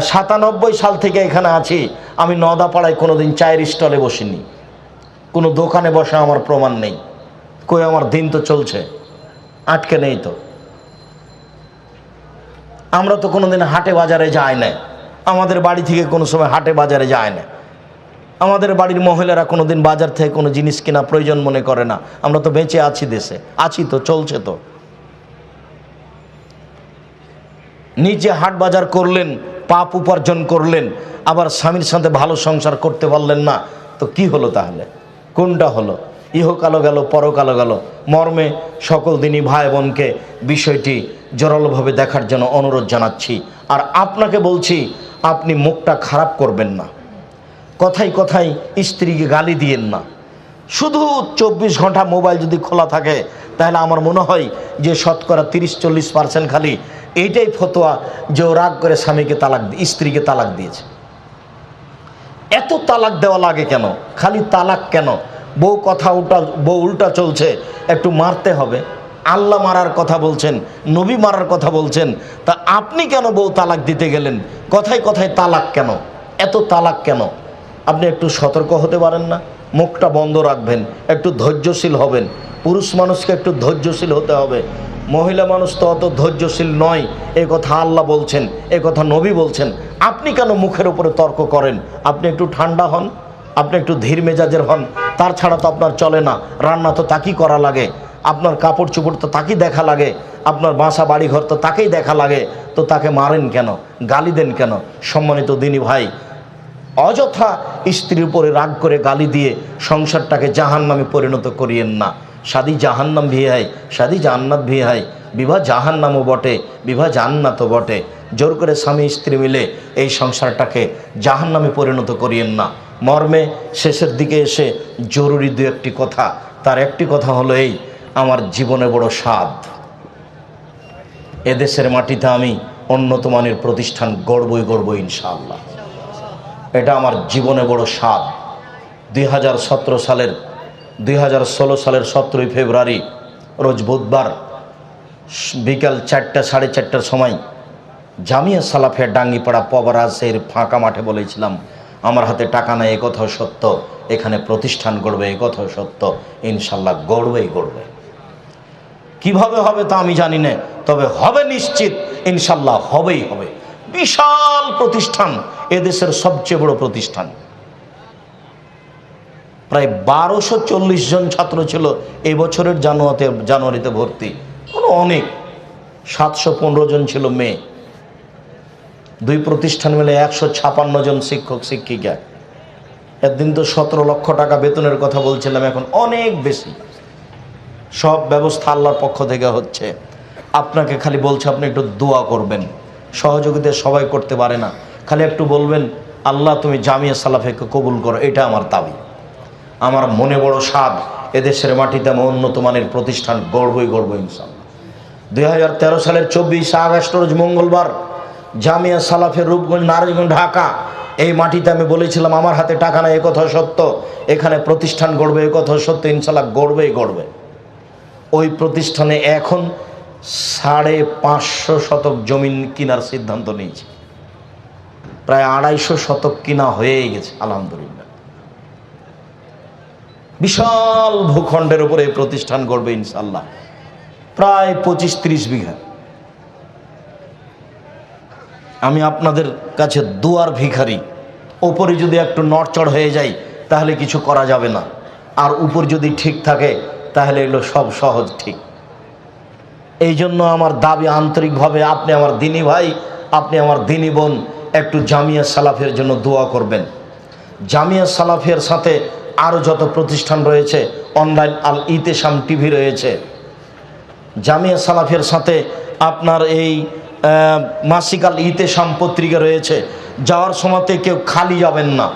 97 সাল থেকে এখানে আছি, আমি নদাপাড়ায় কোনো দিন চায়ের স্টলে বসিনি, কোনো দোকানে বসা আমার প্রমাণ নেই। কই আমার দিন তো চলছে, আটকে নেই তো। আমরা তো কোনো দিন হাটে বাজারে যাই না, আমাদের বাড়ি থেকে কোনো সময় হাটে বাজারে যায় না। আমাদের বাড়ির মহিলারা কোনো দিন বাজার থেকে কোনো জিনিস কেনা প্রয়োজন মনে করে না। আমরা তো বেঁচে আছি, দেশে আছি তো, চলছে তো। নিজে হাট বাজার করলেন, পাপ উপার্জন করলেন, আবার স্বামীর সাথে ভালো সংসার করতে পারলেন না, তো কি হলো তাহলে? কোনটা হলো? ইহকালও গেল, পরকালও গেল। মর্মে সকল দিনই ভাই বোনকে বিষয়টি জোরালোভাবে দেখার জন্য অনুরোধ জানাচ্ছি। আর আপনাকে বলছি, আপনি মুখটা খারাপ করবেন না, কথায় কথায় স্ত্রীকে গালি দিয়েন না। শুধু 24 ঘন্টা মোবাইল যদি খোলা থাকে, তাহলে আমার মনে হয় যে শতকরা 30-40% খালি এইটাই ফতোয়া যে ও রাগ করে স্বামীকে স্ত্রীকে তালাক দিয়েছে। এত তালাক দেওয়া লাগে কেন? খালি তালাক কেন? বউ উল্টা চলছে, একটু মারতে হবে। আল্লাহ মারার কথা বলছেন, নবী মারার কথা বলছেন, তা আপনি কেন বউ তালাক দিতে গেলেন? কথায় কথায় তালাক কেন? এত তালাক কেন? আপনি একটু সতর্ক হতে পারেন না? মুখটা বন্ধ রাখবেন, একটু ধৈর্যশীল হবেন। পুরুষ মানুষকে একটু ধৈর্যশীল হতে হবে, মহিলা মানুষ তো অত ধৈর্যশীল নয়। এ কথা আল্লাহ বলছেন, এ কথা নবী বলছেন। আপনি কেন মুখের উপরে তর্ক করেন? আপনি একটু ঠান্ডা হন, আপনি একটু ধীর মেজাজের হন। তার ছাড়া তো আপনার চলে না। রান্না তো তাকেই করা লাগে, আপনার কাপড় চোপড় তো তাকেই দেখা লাগে, আপনার বাসা বাড়িঘর তো তাকেই দেখা লাগে, তো তাকে মারেন কেন? গালি দেন কেন? সম্মানিত দিনী ভাই, অযথা স্ত্রীর উপরে রাগ করে গালি দিয়ে সংসারটাকে জাহান্নামে পরিণত করিয়েন না। শাদি জাহান্নাম ভি হয়, শাদি জান্নাত ভি হয়। বিবাহ জাহান্নামও বটে, বিবাহ জান্নাতও বটে। জোর করে স্বামী স্ত্রী মিলে এই সংসারটাকে জাহান্নামে পরিণত করিয়েন না। মর্মে শেষের দিকে এসে জরুরি দু একটি কথা। তার একটি কথা হলো এই, আমার জীবনে বড় স্বাদ, এদেশের মাটিতে আমি উন্নত মানের প্রতিষ্ঠান গড়বই ইনশাআল্লাহ। এটা আমার জীবনে বড় স্বাদ। 2016 সালের 17ই ফেব্রুয়ারি রোজ বুধবার বিকাল 4টা সাড়ে 4টার সময় জামিয়া সালাফিয়া ডাঙ্গিপাড়া পবরাজের ফাঁকা মাঠে বলেছিলাম, আমার হাতে টাকা নাই, এ কথাও সত্য, এখানে প্রতিষ্ঠান গড়বে, এ কথাও সত্য, ইনশাল্লাহ গড়বে। কিভাবে হবে তা আমি জানি না, তবে হবে নিশ্চিত, ইনশাল্লাহ হবেই হবে। বিশাল প্রতিষ্ঠান, এদেশের সবচেয়ে বড় প্রতিষ্ঠান। প্রায় 1240 জন ছাত্র ছিল এই বছরের জানুয়ারিতে ভর্তি। অনেক 715 জন ছিল মেয়ে। দুই প্রতিষ্ঠান মিলে 156 জন শিক্ষক শিক্ষিকা। একদিন তো 17 লক্ষ টাকা বেতনের কথা বলছিলাম, এখন অনেক বেশি। সব ব্যবস্থা আল্লাহর পক্ষ থেকে হচ্ছে। আপনাকে খালি বলছে আপনি একটু দোয়া করবেন। সহযোগিতা সবাই করতে পারে না, খালি একটু বলবেন আল্লাহ তুমি জামিয়া সালাফিয়াকে কবুল করো, এটা আমার দাবি। আমার মনে বড় স্বাদ, এদেশের মাটিতে আমি উন্নত মানের প্রতিষ্ঠান গড়বই ইনশাআল্লাহ। 2013 সালের 24 আগস্ট রোজ মঙ্গলবার জামিয়া সালাফিয়া রূপগঞ্জ, নারায়ণগঞ্জ, ঢাকা, এই মাটিতে আমি বলেছিলাম আমার হাতে টাকা নাই, এ কথা সত্য, এখানে প্রতিষ্ঠান গড়বে, এ কথা সত্য, ইনশাআল্লাহ গড়বে। ওই প্রতিষ্ঠানে এখন 550 শতক জমিন কেনার সিদ্ধান্ত নিয়েছে। প্রায় 250 শতক কিনা হয়েই গেছে আলহামদুলিল্লাহ। বিশাল ভূখণ্ডের উপরে এই প্রতিষ্ঠান গড়বে ইনশাআল্লাহ, প্রায় 25-30 বিঘা। আমি আপনাদের কাছে দুয়ার ভিখারি। ওপরে যদি একটু নড়চড় হয়ে যায় তাহলে কিছু করা যাবে না, আর উপর যদি ঠিক থাকে তাহলে এগুলো সব সহজ ঠিক। এই জন্য আমার দাবি আন্তরিকভাবে, আপনি আমার দিনী ভাই, আপনি আমার দিনী বোন, একটু জামিয়া সালাফিয়ার জন্য দোয়া করবেন। জামিয়া সালাফিয়ার সাথে আরও যত প্রতিষ্ঠান রয়েছে, অনলাইন আল ইতেশাম টিভি রয়েছে, জামিয়া সালাফিয়ার সাথে আপনার এই মাসিক আল ইতেশাম পত্রিকা রয়েছে। যাওয়ার সময়তে কেউ খালি যাবেন না।